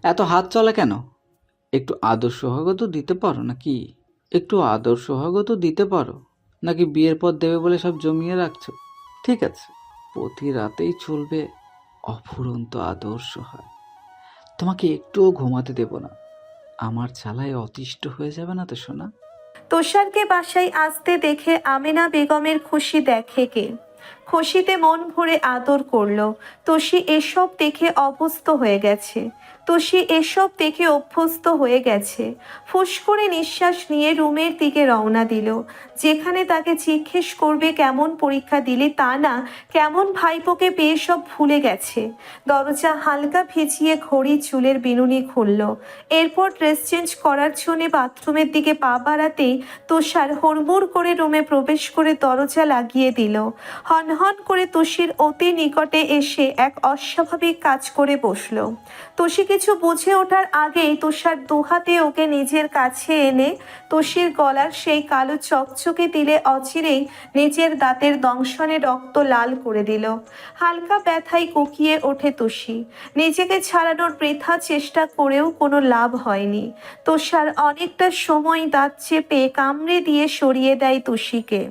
এত হাত চলা কেন? একটু আদর সোহাগও তো দিতে পারো নাকি? একটু আদর সোহাগও তো দিতে পারো নাকি বিয়ের পর দেবে বলে সব জমিয়ে রাখছো? ঠিক আছে, প্রতি রাতেই চলবে অফুরন্ত আদর সোহাগ। তোমাকে একটুও ঘুমাতে দেব না। আমার জ্বালায় অতিষ্ঠ হয়ে যাবে না তো সোনা? তুষারকে বাসায় আসতে দেখে আমেনা বেগমের খুশি দেখে কে? খুশিতে মন ভরে আদর করলো। তুষি এসব দেখে অভ্যস্ত হয়ে গেছে। তুষি এসব দেখে অভ্যস্ত হয়ে গেছে। ফুস করে নিঃশ্বাস নিয়ে রুমের দিকে রওনা দিল। যেখানে তাকে জিজ্ঞেস করবে কেমন পরীক্ষা দিলে, তা না কেমন ভাইপোকে পেয়ে সব ভুলে গেছে। দরজা হালকা ভিজিয়ে ঘড়ি চুলের বিনুনি খুলল। এরপর ড্রেস চেঞ্জ করার জন্য বাথরুমের দিকে পা বাড়াতেই তুষার হুড়মুড় করে রুমে প্রবেশ করে দরজা লাগিয়ে দিল। হনহন করে তুষির অতি নিকটে এসে এক অস্বাভাবিক কাজ করে বসলো। তুষি কিছু বুঝে ওঠার আগেই তুষার দুহাতে ওকে নিজের কাছে এনে তুষির গলার সেই কালো চকচকে দিলে অচিরেই নিজের দাঁতের দংশনে রক্ত লাল করে দিল। হালকা ব্যথায় কুকিয়ে ওঠে তুষি। নিজেকে ছাড়ানোর বৃথা চেষ্টা করেও কোনো লাভ হয়নি। তুষার অনেকটা সময় দাঁত চেপে কামড়ে দিয়ে সরিয়ে দেয় তুষিকে।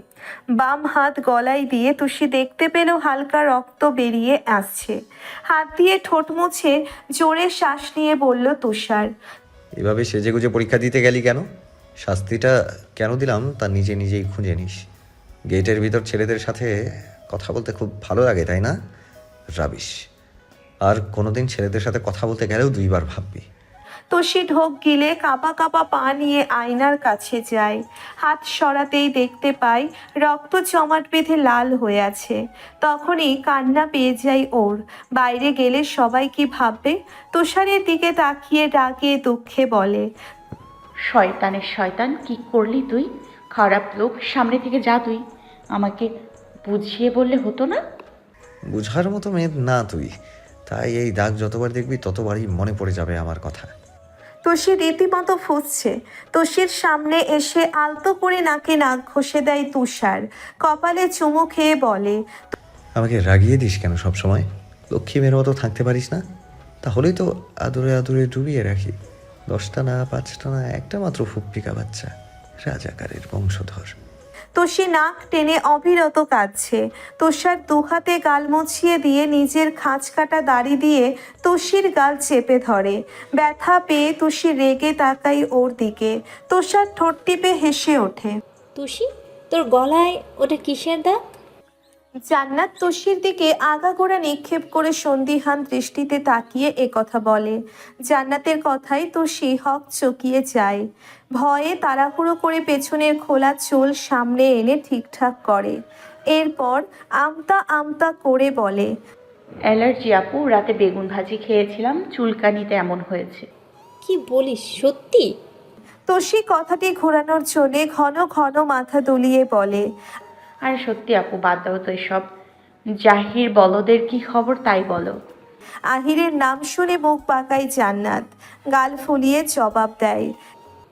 বাম হাত গলায় দিয়ে তুষি দেখতে পেল হালকা রক্ত বেরিয়ে আসছে। হাত দিয়ে ঠোঁট মুছে জোরে শ্বাস নিয়ে বলল তুষার, এভাবে সেজেগুজে পরীক্ষা দিতে গেলি কেন? শাস্তিটা কেন দিলাম তা নিজে নিজেই খুঁজে নিস। গেটের ভিতর ছেলেদের সাথে কথা বলতে খুব ভালো লাগে, তাই না? রাবিশ। আর কোনোদিন ছেলেদের সাথে কথা বলতে গেলেও দুইবার ভাববি। তুষি ঢোক গিলে কাঁপা কাঁপা পা নিয়ে আয়নার কাছে যায়। হাত সরাতেই দেখতে পায় রক্ত জমাট বেঁধে লাল হয়ে আছে। তখনই কান্না পেয়ে যায় ওর। বাইরে গেলে সবাই কি ভাববে? তুষারের দিকে তাকিয়ে ডাকে দুঃখে বলে, শয়তানের শয়তান, কি করলি তুই? খারাপ লোক, সামনে থেকে যা তুই। আমাকে বুঝিয়ে বললে হতো না? বুঝার মতো মেয়ে না তুই, তাই এই দাগ যতবার দেখবি ততবারই মনে পড়ে যাবে আমার কথা। তুষি রীতিমতো ফুঁসছে। তুষির সামনে এসে আলতো করে নাকে নাক ঘষে দেয় তুষার। কপালে চুমু খেয়ে বলে, আমাকে রাগিয়ে দিস কেন সব সময়? লক্ষ্মী মেয়ের মতো থাকতে পারিস না? তাহলেই তো আদরে আদরে ডুবিয়ে রাখি। 10টা না, 5টা না, একটা মাত্র ফুপ্পিকা বাচ্চা, রাজাকারের বংশধর। তুষি নাক টেনে অবিরত কাঁদছে। তুষার দুহাতে গাল মুছিয়ে দিয়ে নিজের খাঁজ কাটা দাড়ি দিয়ে তুষির গাল চেপে ধরে। ব্যথা পেয়ে তুষি রেগে তাকাই ওর দিকে। তুষার ঠোঁট টিপে হেসে ওঠে। তুষি, তোর গলায় ওটা কিসের দাগ? জান্নাত তুষির দিকে আগাগোড়া নিক্ষেপ করে সন্দিহান দৃষ্টিতে তাকিয়ে একথা বলে। জান্নাতের কথাই তুষি হক চকিয়ে যায়। ভয়ে তাড়াহুড়ো করে পেছনের খোলা চুল সামনে এনে ঠিকঠাক করে। এরপর আমতা আমতা করে বলে, অ্যালার্জি আপু, রাতে বেগুন ভাজি খেয়েছিলাম, চুলকানিতে এমন হয়েছে। কি বলিস, সত্যি? তুষি কথাটি ঘোরানোর জন্যে ঘন ঘন মাথা দুলিয়ে বলে, আর সত্যি আপু, বাদ দাও তো এসব। জাহির বলদের কি খবর তাই বলো। আহিরের নাম শুনে মুখ বাঁকায় জান্নাত। গাল ফুলিয়ে জবাব দেয়,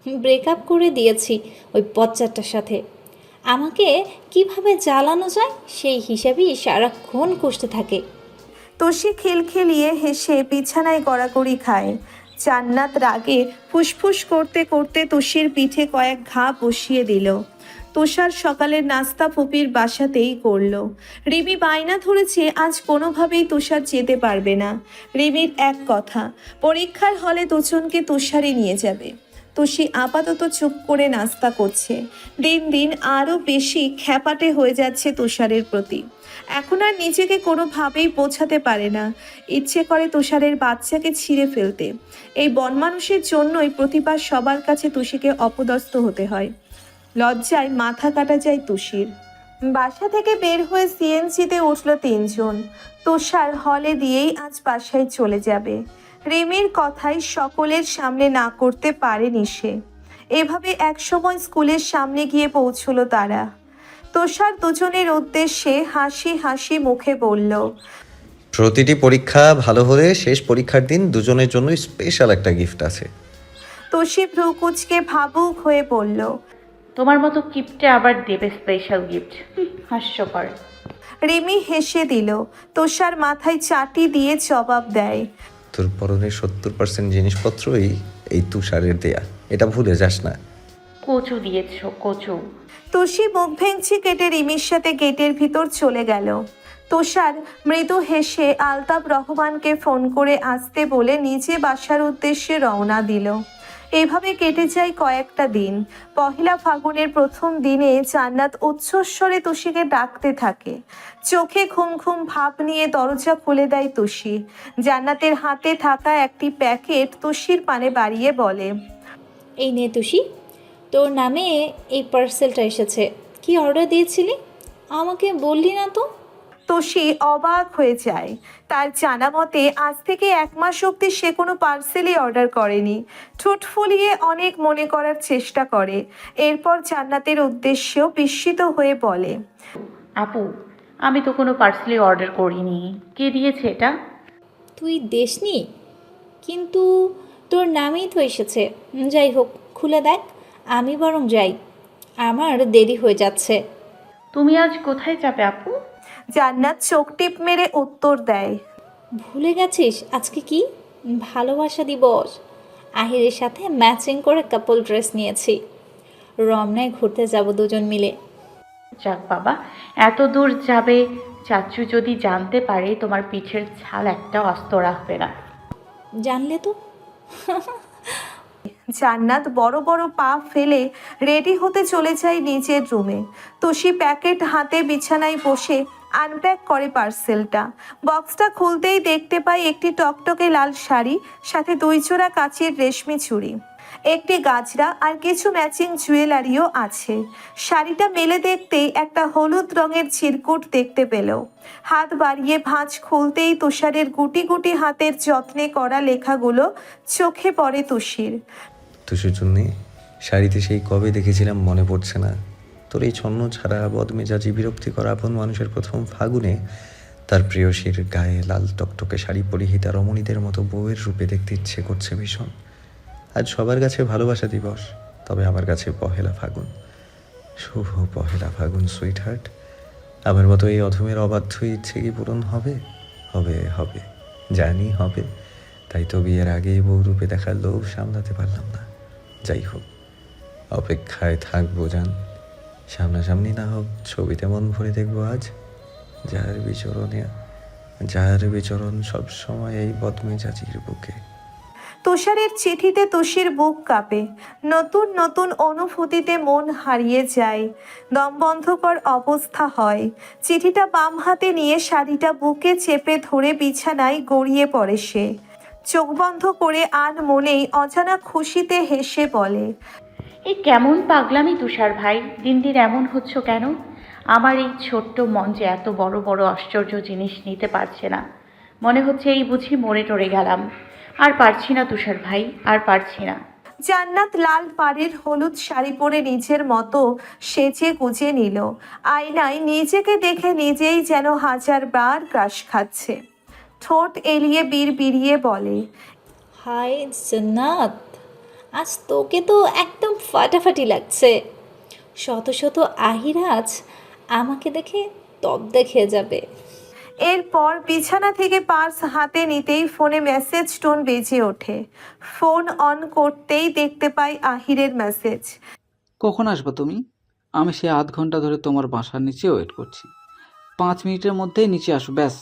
ব্রেকআপ করে দিয়েছি ওই বচ্চাটার সাথে। আমাকে কিভাবে জ্বালানো যায় সেই হিসাবেই সারাক্ষণ কষতে থাকে। তুষি খিলখিলিয়ে হেসে বিছানায় গড়াগড়ি খায়। জান্নাত রাগে ফুসফুস করতে করতে তুষির পিঠে কয়েক ঘা বসিয়ে দিল। তুষার সকালের নাস্তা ফুপির বাসাতেই করলো। রিমি বায়না ধরেছে আজ কোনোভাবেই তুষার যেতে পারবে না। রিমির এক কথা, পরীক্ষার হলে দুজনকে তুষারই নিয়ে যাবে। তুষি আপাতত চুপ করে নাস্তা করছে। দিন দিন আরও বেশি খ্যাপাটে হয়ে যাচ্ছে তুষারের প্রতি। এখন আর নিজেকে কোনোভাবেই বোঝাতে পারে না। ইচ্ছে করে তুষারের বাচ্চাকে ছিঁড়ে ফেলতে। এই বনমানুষের জন্যই প্রতিবার সবার কাছে তুষিকে অপদস্থ হতে হয়। লজ্জায় মাথা কাটা যায় তুষির। বাসা থেকে বের হয়ে সিএনজিতে উঠল তিনজন। তুষার হলে দিয়েই আজ বাসায় চলে যাবে। রিমির কথাই সকলের সামনে না করতে পারেনি সে। এভাবে একসময় স্কুলের সামনে গিয়ে পৌঁছলো তারা। তুষার দুজনের উদ্দেশ্যে হাসি হাসি মুখে বলল, প্রতিটি পরীক্ষা ভালো হলে শেষ পরীক্ষার দিন দুজনের জন্য স্পেশাল একটা গিফট আছে। তুষি ভ্রুকুচকে ভাবুক হয়ে বলল, তোমার মতো কিপটে আবার দেবে স্পেশাল গিফট? হাস্যকর। রিমি হেসে দিল। তুষার মাথায় চাটি দিয়ে জবাব দেয়, তোর পরনের 70% জিনিসপত্রই এই তুষারের দেয়া, এটা ভুলে যাস না। কচু দিয়েছ, কচু। তুষি মুখ ভেঙচি কেটে রিমির সাথে গেটের ভিতর চলে গেল। তুষার মৃদু হেসে আলতাফ রহমানকে ফোন করে আসতে বলে নিজে বাসার উদ্দেশ্যে রওনা দিল। এইভাবে কেটে যায় কয়েকটা দিন। পহেলা ফাগুনের প্রথম দিনে জান্নাত উচ্চস্বরে তুষিকে ডাকতে থাকে। চোখে ঘুম ঘুম ভাব নিয়ে দরজা খুলে দেয় তুষি। জান্নাতের হাতে থাকা একটি প্যাকেট তুষির পানে বাড়িয়ে বলে, এই নে তুষি, তোর নামে এই পার্সেলটা এসেছে। কি অর্ডার দিয়েছিলি? আমাকে বললি না তো। তুষি অবাক হয়ে যায়। তার জানা মতে আজ থেকে 1 মাস অবধি সে কোনো পার্সেলই অর্ডার করেনি। ঠোঁট ফুলিয়ে অনেক মনে করার চেষ্টা করে। এরপর জান্নাতের উদ্দেশ্যেও বিস্মিত হয়ে বলে, আপু, আমি তো কোনো পার্সেলই অর্ডার করিনি। কে দিয়েছে এটা? তুই দেসনি, কিন্তু তোর নামেই তো এসেছে। যাই হোক, খুলে দেখ। আমি বরং যাই, আমার দেরি হয়ে যাচ্ছে। তুমি আজ কোথায় যাবে আপু? জান্নাত চোখ টিপ মেরে উত্তর দেয়, ভুলে গেছিস আজকে কি? ভালোবাসা দিবস। আহিরের সাথে ম্যাচিং করে কাপল ড্রেস নিয়েছি। রমনায় ঘুরতে যাব দুজন মিলে। যাক বাবা, এত দূর যাবে। চাচু যদি জানতে পারে তোমার পিঠের ছাল একটা অস্ত রাখবে না। জানলে তো। জান্নাত বড় বড় পা ফেলে রেডি হতে চলে যায় নিজের রুমে। তুষি প্যাকেট হাতে বিছানায় বসে আনপ্যাক করে পার্সেলটা। বক্সটা খুলতেই দেখতে পাই একটি টকটকে লাল শাড়ি, সাথে 2 জোড়া কাচের রেশমি চুড়ি, একটি গাজরা আর কিছু ম্যাচিং জুয়েলারিও আছে। শাড়িটা মেলে দেখতেই একটা হলুদ রঙের চিরকুট দেখতে পেল। হাত বাড়িয়ে ভাঁজ খুলতেই তুষারের গুটি গুটি হাতের যত্নে করা লেখাগুলো চোখে পড়ে তুষির। তুষির জন্যে শাড়িতে সেই কবে দেখেছিলাম মনে পড়ছে না। তোর এই ছন্ন ছাড়া বদমেজাজি বিরক্তিকর আপন মানুষের প্রথম ফাগুনে তার প্রেয়সীর গায়ে লাল টকটকে শাড়ি পরিহিতা রমণীদের মতো বউয়ের রূপে দেখতে ইচ্ছে করছে ভীষণ। আজ সবার কাছে ভালোবাসা দিবস, তবে আমার কাছে পহেলা ফাগুন। শুভ পহেলা ফাগুন সুইট হার্ট। আমার মতো এই অধমের অবাধ্য ইচ্ছে কি পূরণ হবে? হবে হবে, জানি হবে। তাই তো বিয়ের আগেই বউরূপে দেখার লোভ সামলাতে পারলাম না। যাই হোক, অপেক্ষায় থাকবো জান। সামনাসামনি না হোক, ছবিতে মন ভরে দেখবো আজ। যার বিচরণ সবসময় এই বদমেজাজির বুকে। তুষারের চিঠিতে তুষির বুক কাঁপে। নতুন নতুন অনুভূতিতে মন হারিয়ে যায়। দমবন্ধকর অবস্থা হয়। চিঠিটা বাম হাতে নিয়ে শাড়িটা বুকে চেপে ধরে বিছানায় গড়িয়ে পড়ে সে। চোখ বন্ধ করে আন মনেই অজানা খুশিতে হেসে বলে, এই কেমন পাগলামি তুষার ভাই, দিন দিন এমন হচ্ছ কেন? আমার এই ছোট্ট মন যে এত বড় বড় আশ্চর্য জিনিস নিতে পারছে না। মনে হচ্ছে এই বুঝি মরে টরে গেলাম। আর পারছি না তুষার ভাই, আর পারছি না। জান্নাত লাল পাড়ের হলুদ শাড়ি পরে নিজের মতো সেজে গুজে নিল। আয়নায় নিজেকে দেখে নিজেই যেন 1000বার ক্রাশ খাচ্ছে। ঠোঁট এলিয়ে বিড়বিড়িয়ে বলে, হাই জান্নাত, আজ তোকে তো একদম ফাটাফাটি লাগছে। শত শত আহিরাজ আমাকে দেখে তব্দে খেয়ে যাবে। এরপর বিছানা থেকে পার্স হাতে নিতেই ফোনে মেসেজ টোন বেজে ওঠে। ফোন অন করতেই দেখতে পাই আহিরের মেসেজ। কখন আসবে তুমি? আমি সে আধ ঘন্টা ধরে তোমার বাসার নিচে ওয়েট করছি। 5 মিনিটের মধ্যেই নিচে আসো, ব্যাস।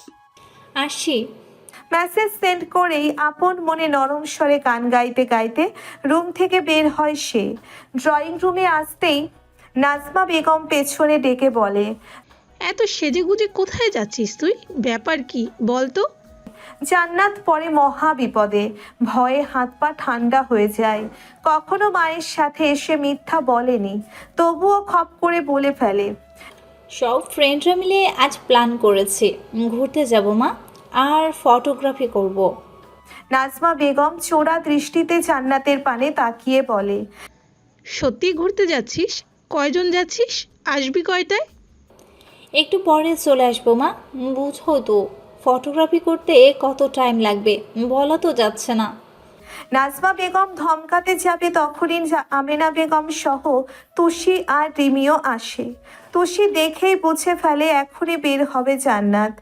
আসি। মেসেজ সেন্ড করেই আপন মনে নরম স্বরে গান গাইতে গাইতে রুম থেকে বের হয় সে। ড্রয়িং রুমে আসতেই নাজমা বেগম পেছনে ডেকে বলে, এত সেজেগুজে কোথায় যাচ্ছিস তুই? ব্যাপার কি বল তো? জান্নাত পরে মহা বিপদে। ভয়ে হাত পা ঠান্ডা হয়ে যায়। কখনো মায়ের সাথে এসে মিথ্যা বলেনি, তবুও খপ করে বলে ফেলে, সব ফ্রেন্ডরা মিলে আজ প্ল্যান করেছি, ঘুরতে যাব মা, আর ফটোগ্রাফি করব। নাজমা বেগম চোরা দৃষ্টিতে জান্নাতের পানে তাকিয়ে বলে, সত্যি ঘুরতে যাচ্ছিস? কয়জন যাচ্ছিস? আসবি কয়টায়? একটু পরে চলে আসবো মা। বুঝো তো, ফটোগ্রাফি করতে কত টাইম লাগবে বলা তো যাচ্ছে না। নাজমা বেগম ধমকাতে যাবে তখনই আমেনা বেগম সহ তুষি আর রিমিও আসে। তুষি দেখেই বুঝে ফেলে এখনই বের হবে জান্নাত।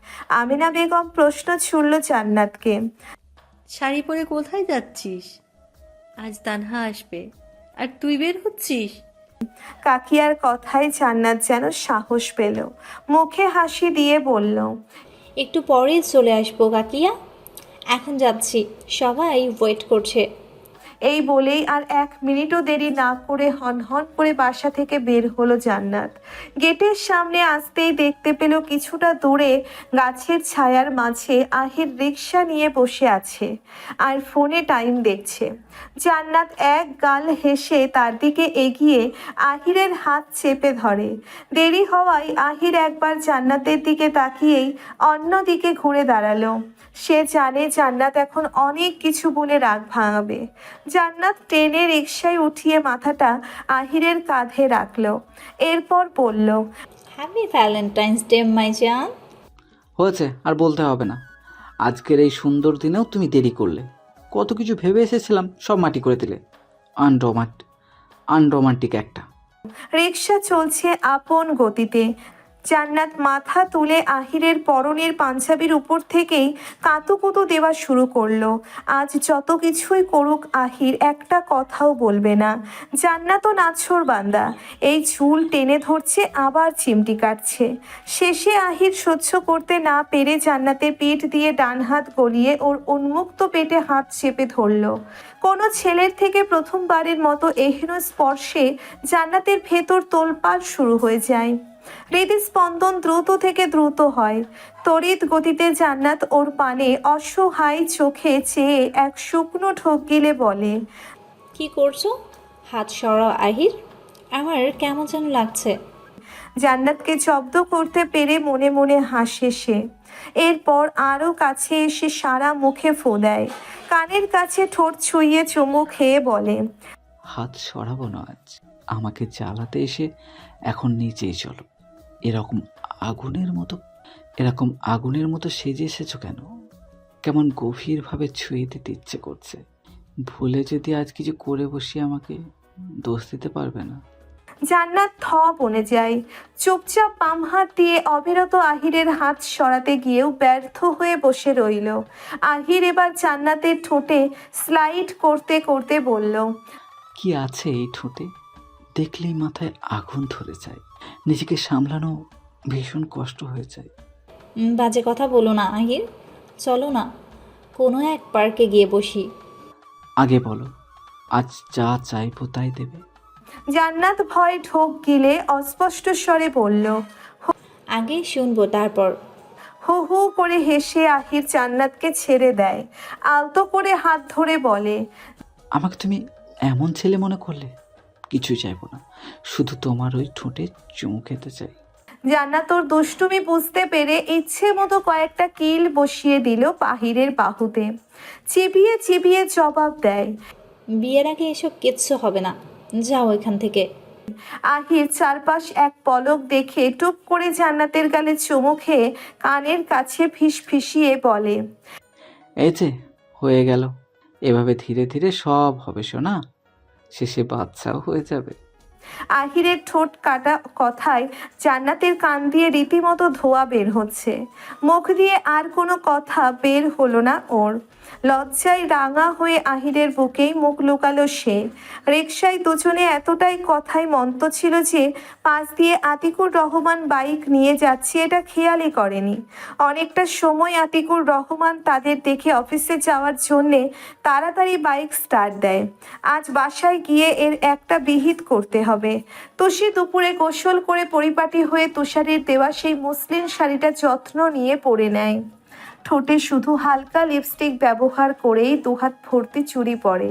আমেনা বেগম প্রশ্ন ছুড়ল জান্নাতকে, শাড়ি পরে কোথায় যাচ্ছিস? আজ তানহা আসবে আর তুই বের হচ্ছিস? কাকিয়ার কথায় জান্নাত যেন সাহস পেল, মুখে হাসি দিয়ে বলল, একটু পরেই চলে আসবো কাকিয়া, এখন যাচ্ছি, সবাই ওয়েট করছে। এই বলেই আর 1 মিনিটও দেরি না করে হনহন করে বাসা থেকে বের হলো জান্নাত। গেটের সামনে আসতেই দেখতে পেল কিছুটা দূরে গাছের ছায়ার মাঝে আহির রিকশা নিয়ে বসে আছে আর ফোনে টাইম দেখছে। জান্নাত এক গাল হেসে তার দিকে এগিয়ে আহিরের হাত চেপে ধরে। দেরি হওয়ায় আহির একবার জান্নাতের দিকে তাকিয়েই অন্য দিকে ঘুরে দাঁড়ালো। সে জানে জান্নাত এখন অনেক কিছু বলে রাগ ভাঙাবে। জান্নাত টেনে রিকশায় উঠিয়ে মাথাটা আহিরের কাঁধে রাখলো, এরপর বলল, হ্যাপি ভ্যালেন্টাইন্স ডে মাই জান। হয়েছে, আর বলতে হবে না। আজকের এই সুন্দর দিনেও তুমি দেরি করলে। কত কিছু ভেবে এসেছিলাম, সব মাটি করে দিলে। আনরোমান্টিক একটা। রিকশা চলছে আপন গতিতে। জান্নাত মাথা তুলে আহিরের পরনের পাঞ্জাবির উপর থেকেই কাতুকুতু দেওয়া শুরু করলো। আজ যত কিছুই করুক আহির একটা কথাও বলবে না। জান্নাতও নাছোড় বান্দা, এই চুল টেনে ধরছে আবার চিমটি কাটছে। শেষে আহির সহ্য করতে না পেরে জান্নাতের পেট দিয়ে ডান হাত গলিয়ে ওর উন্মুক্ত পেটে হাত চেপে ধরলো। কোনো ছেলের থেকে প্রথমবারের মতো এহেন স্পর্শে জান্নাতের ভেতর তোলপাড় শুরু হয়ে যায়। হৃদস্পন্দন দ্রুত থেকে দ্রুত হয়। তড়িৎ গতিতে জান্নাত ওর পানে অসহায় চোখে চেয়ে এক শুকনো ঢোক গিলে বলে, কি করছো? হাত সরাও আহির, আমার কেমন যেন লাগছে। জান্নাতকে জব্দ করতে পেরে মনে মনে হাসে সে। এরপর আরও কাছে এসে সারা মুখে ফু দেয়, কানের কাছে ঠোঁট ছুঁয়ে চুমু খেয়ে বলে, হাত সরাবো না আজ। আমাকে জ্বালাতে এসে এখন নিচেই চলো। এরকম আগুনের মতো সেজে এসেছো কেন? কেমন গভীরভাবে ছুঁয়ে দিতে ইচ্ছে করছে। ভুলে যদি আজ কিছু করে বসি আমাকে দোষ দিতে পারবে না। জান্নাত বনে যায়। চুপচাপ বাম হাত দিয়ে অবিরত আহিরের হাত সরাতে গিয়েও ব্যর্থ হয়ে বসে রইল। আহির এবার জান্নাতের ঠোঁটে স্লাইড করতে করতে বলল, কি আছে এই ঠোঁটে? দেখলেই মাথায় আগুন ধরে যায়। নিজেকে সামলানো ভীষণ কষ্ট হয়ে যায়। বাজে কথা বলো না আহির, চলো না কোনো এক পার্কে গিয়ে বসি। আগে বলো, আজ যা চাইবো তাই দেবে? জান্নাত ভয় ঢোক গিলে অস্পষ্ট স্বরে বলল। আগে শুনবো তারপর। হু হু করে হেসে আহির জান্নাতকে ছেড়ে দেয়। আলতো করে হাত ধরে বলে, আমাকে তুমি এমন ছেলে মনে করলে? কিছু চাইবো না, শুধু তোমার ওই ঠোঁটে চুমু খেতে চাই। জান্নাত ওর দুষ্টুমি বুঝতে পেরে ইচ্ছে মতো কয়েকটা কিল বসিয়ে দিল আহিরের বাহুতে। চিবিয়ে চিবিয়ে জবাব দেয়, বিয়ের আগে এসব কিচ্ছু হবে না, যাও এখান থেকে। আহির চারপাশ এক পলক দেখে টুপ করে জান্নাতের গালে চুমু খেয়ে কানের কাছে ফিসফিসিয়ে বলে, এই যে হয়ে গেল। এভাবে ধীরে ধীরে সব হবে শোনা, শেষে বাচ্চাও হয়ে যাবে। আহিরের ঠোঁট কাটা কথায় জান্নাতের কান দিয়ে রীতিমতো ধোঁয়া বের হচ্ছে। মুখ দিয়ে আর কোনো কথা বের হলো না ওর। লজ্জায় রাঙা হয়ে আহিরের বুকেই মুখ লুকালো সে। রিকশায় দুজনে এতটাই কথায় মন্ত ছিল যে পাশ দিয়ে আতিকুর রহমান বাইক নিয়ে যাচ্ছে এটা খেয়ালই করেনি। অনেকটা সময় আতিকুর রহমান তাদের দেখে অফিসে যাওয়ার জন্যে তাড়াতাড়ি বাইক স্টার্ট দেয়। আজ বাসায় গিয়ে এর একটা বিহিত করতে হবে। তুষি দুপুরে গোসল করে পরিপাটি হয়ে তুষারের দেওয়া সেই মসলিন শাড়িটা যত্ন নিয়ে পরে নেয়। ঠোঁটে শুধু হালকা লিপস্টিক ব্যবহার করেই দুহাত ভর্তি চুড়ি পরে।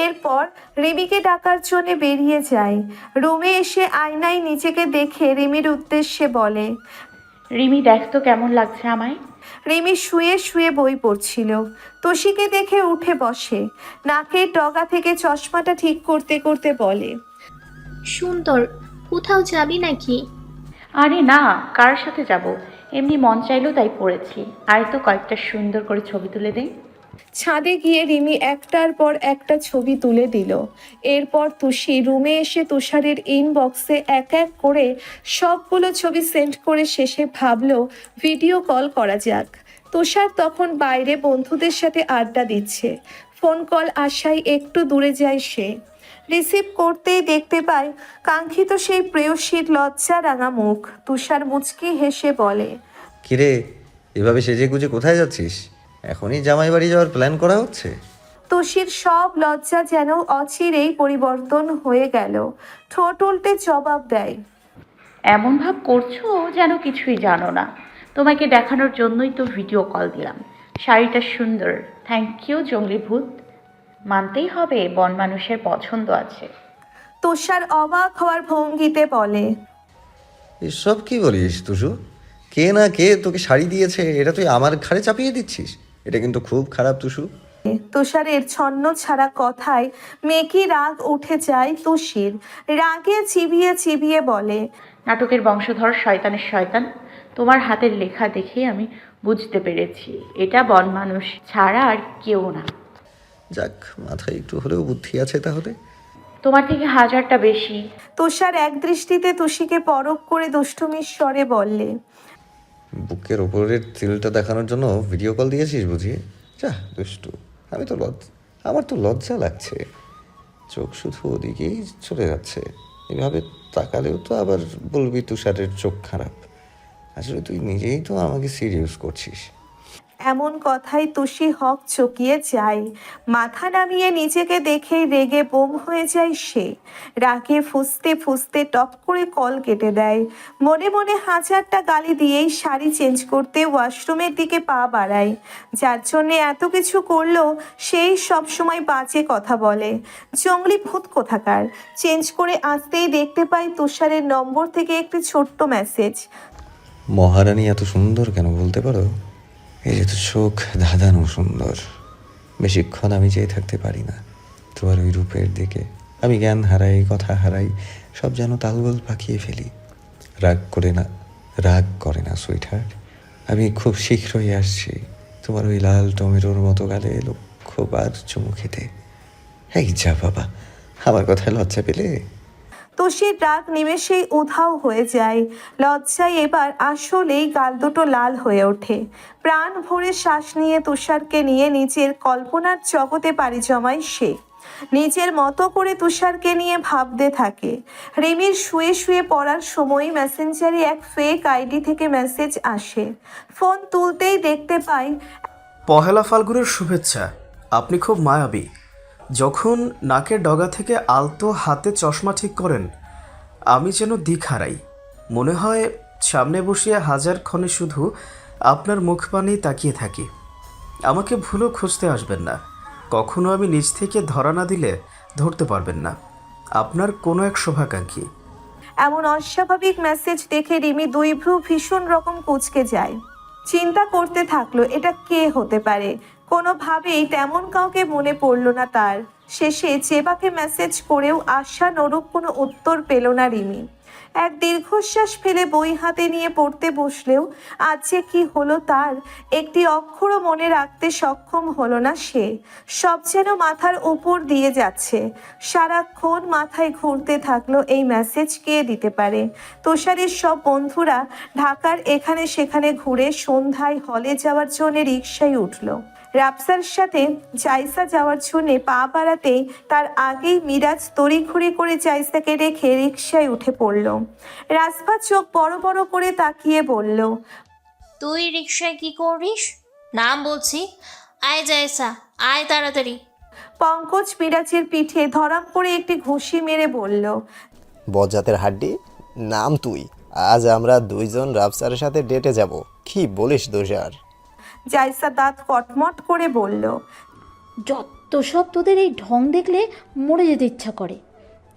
এরপর রিমিকে ডাকার জন্য বেরিয়ে যায়। রুমে এসে আয়নায় নিজেকে দেখে রিমির উদ্দেশ্যে বলে, রিমি, দেখ তো কেমন লাগছে আমায়। রিমি শুয়ে শুয়ে বই পড়ছিল। তোষিকে দেখে উঠে বসে, নাকের ডগা থেকে চশমাটা ঠিক করতে করতে বলে, সুন্দর, কোথাও যাবি নাকি? আরে না, কার সাথে যাব? এমনি মন চাইলো তাই পড়েছি। আয় তো কয়েকটা সুন্দর করে ছবি তুলে দেই। ছাদে গিয়ে রিমি একটার পর একটা ছবি তুলে দিল। এরপর তুষি রুমে এসে তুষারের ইনবক্সে এক এক করে সবগুলো ছবি সেন্ড করে শেষে ভাবলো ভিডিও কল করা যাক। তুষার তখন বাইরে বন্ধুদের সাথে আড্ডা দিচ্ছে। ফোন কল আসায় একটু দূরে যায় সে। রিসিভ করতেই দেখতে পায় কাঙ্ক্ষিত সেই প্রেয়সীর লজ্জা রাঙা মুখ। তুষার মুচকি হেসে বলে, কিরে, এভাবে সেজে গুজে কোথায় যাচ্ছিস? এখনই জামাই বাড়ি যাওয়ার প্ল্যান করা হচ্ছে? তুষির সব লজ্জা যেন অচিরেই পরিবর্তন হয়ে গেল। ঠোঁট উল্টে জবাব দেয়, এমন ভাব করছো যেন কিছুই জানো না। তোমাকে দেখানোর জন্যই তো ভিডিও কল দিলাম। শাড়িটা সুন্দর, থ্যাংক ইউ জঙ্গলি ভূত। মানতেই হবে বন মানুষের পছন্দ আছে। তুষার অবাক হওয়ার ভঙ্গিতে বলে, এসব কি বলিস তুষু? কে না কে তোকে শাড়ি দিয়েছে, এটা তুই আমার ঘাড়ে চাপিয়ে দিচ্ছিস? এটা কিন্তু খুব খারাপ তুষু। তুষারের ছন্ন ছাড়া কথায় মেকি রাগ উঠে যায় তুষির। রাগে চিবিয়ে চিবিয়ে বলে, নাটকের বংশধর শয়তানের শয়তান, তোমার হাতের লেখা দেখে আমি বুঝতে পেরেছি এটা বন মানুষ ছাড়া আর কেউ না। যাক, মাথায় একটু হলেও বুদ্ধি আছে তাহলে। তোমার থেকে হাজারটা বেশি। তুষার এক দৃষ্টিতে তুষিকে পরখ করে দুষ্টুমির স্বরে বললে, বুকের ওপরের তিলটা দেখানোর জন্য ভিডিও কল দিয়েছিস বুঝি? যা দুষ্টু, আমার তো লজ্জা লাগছে। চোখ শুধু ওদিকেই চলে যাচ্ছে। এভাবে তাকালেও তো আবার বলবি তুষারের চোখ খারাপ। আসলে তুই নিজেই তো আমাকে সিরিয়াস করছিস। এমন কথায় তুষি হক চকিয়ে যায়। মাথা নামিয়ে নিজেকে দেখেই রেগে বোম হয়ে যায় সে। রাগে ফুঁসতে ফুঁসতে টপ করে কল কেটে দেয়। মনে মনে হাজারটা গালি দিয়েই শাড়ি চেঞ্জ করতে ওয়াশরুমের দিকে পা বাড়ায়। যার জন্যে এত কিছু করলো সেই সব সময় বাজে কথা বলে। জঙ্গলি ভূত কোথাকার। চেঞ্জ করে আসতেই দেখতে পাই তুষারের নম্বর থেকে একটি ছোট্ট মেসেজ। মহারানী এত সুন্দর কেন বলতে পারো? এই যে তো চোখ ধাঁধানো সুন্দর। বেশিক্ষণ আমি চেয়ে থাকতে পারি না তোমার ওই রূপের দিকে। আমি জ্ঞান হারাই, কথা হারাই, সব যেন তালগোল পাকিয়ে ফেলি। রাগ করে না সুইটহার্ট। আমি খুব শীঘ্রই আসছি তোমার ওই লাল টমেটোর মতো গালে লক্ষ্যবার চুমু খেতে। এই যা বাবা, আমার কথায় লজ্জা পেলে? তুষির রাগ নিমেষেই উধাও হয়ে যায়। লজ্জায় এবার আসলেই গাল দুটো লাল হয়ে ওঠে। প্রাণ ভরে শ্বাস নিয়ে তুষারকে নিয়ে নিজের কল্পনার জগতে পাড়ি জমায় সে। নিজের মতো করে তুষারকে নিয়ে ভাবতে থাকে। রিমির শুয়ে শুয়ে পড়ার সময় মেসেঞ্জারে এক ফেক আইডি থেকে মেসেজ আসে। ফোন তুলতেই দেখতে পাই, পহেলা ফাল্গুনের শুভেচ্ছা। আপনি খুব মায়াবী। যখন নাকের ডগা থেকে আলতো হাতে চশমা ঠিক করেন, আমি যেন দিক হারাই। মনে হয় সামনে বসিয়ে হাজার ক্ষণে শুধু আপনার মুখ পানেই তাকিয়ে থাকি। আমাকে ভুলেও খুঁজতে আসবেন না। কখনো আমি নিজ থেকে ধরা না দিলে ধরতে পারবেন না। আপনার কোনো এক শুভাকাঙ্ক্ষী। এমন অস্বাভাবিক মেসেজ দেখে রিমি দুই ভ্রু ভীষণ রকম কুঁচকে যায়। চিন্তা করতে থাকলো এটা কে হতে পারে। কোনোভাবেই তেমন কাউকে মনে পড়ল না তার। শেষে চেবাকে মেসেজ করেও আশানুরূপ কোনো উত্তর পেল না রিমি। এক দীর্ঘশ্বাস ফেলে বই হাতে নিয়ে পড়তে বসলেও আজ যে কি হলো তার, একটি অক্ষরও মনে রাখতে সক্ষম হলো না সে। সব যেন মাথার উপর দিয়ে যাচ্ছে। সারাক্ষণ মাথায় ঘুরতে থাকলো এই মেসেজ কে দিতে পারে। তুষারের সব বন্ধুরা ঢাকার এখানে সেখানে ঘুরে সন্ধ্যায় হলে যাওয়ার জন্য রিকশায় উঠলো। রাফসার সাথে জাইসা যাওয়ার জন্য পা বাড়াতেই তার আগেই মিরাজ তড়িঘড়ি করে জাইসাকে রেখে রিকশায় উঠে পড়ল। রাজভা চোখ বড় বড় করে তাকিয়ে বলল, তুই রিক্সায় কি করিস? নাম বলছি, আয় যায়সা, আয় তাড়াতাড়ি। পঙ্কজ মিরাজের পিঠে ধরাম করে একটি ঘুষি মেরে বলল, বজ্জাতের হাড্ডি, নাম তুই। আজ আমরা দুইজন রাফসারের সাথে ডেটে যাব। কি বলিস তুষার? জাইসা দাঁত কটমট করে বলল, যত সব তোদের এই ঢং দেখলে মরে যেতে ইচ্ছা করে।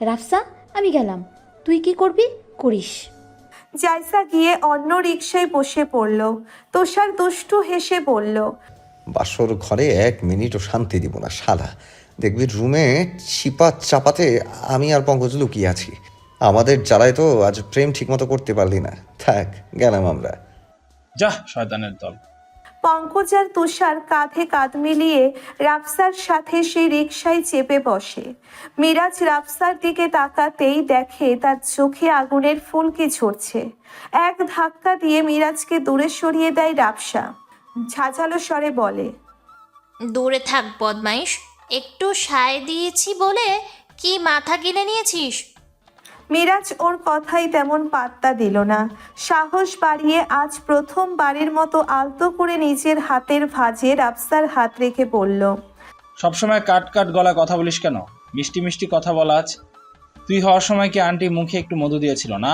রাফসা, আমি গেলাম, তুই কি করবি করিস। জাইসা গিয়ে অন্য রিকশায় বসে পড়ল। তুষার দুষ্টু হেসে বলল, বাসর ঘরে 1 মিনিটও শান্তি দিব না শালা। দেখবি রুমে চিপা চাপাতে আমি আর পঙ্কজ লুকিয়ে আছি। আমাদের জ্বালায় তো আজ প্রেম ঠিকমতো করতে পারলি না। থাক, গেলাম আমরা। যা শয়তানের দল। পঙ্কজ আর তুষার কাঁধে কাঁধ মিলিয়ে রাফসার সাথে সেই রিকশায় চেপে বসে। মিরাজ রাফসার দিকে তাকাতেই দেখে তার চোখে আগুনের ফুলকি ঝরছে। এক ধাক্কা দিয়ে মিরাজকে দূরে সরিয়ে দেয় রাফসা। ঝাঁঝালো স্বরে বলে, দূরে থাক বদমাইশ। একটু সায় দিয়েছি বলে কি মাথা গিলে নিয়েছিস? মিরাজ ওর কথাই তেমন পাত্তা দিল না। সাহস বাড়িয়ে আজ প্রথমবারের মতো আলতো করে নিজের হাতের ভাঁজে রাফসার হাত রেখে বলল, সবসময় কাট কাট গলা কথা বলিস কেন? মিষ্টি মিষ্টি কথা বল আজ। তুই হওয়ার সময় কি আন্টি মুখে একটু মধু দিয়েছিল না?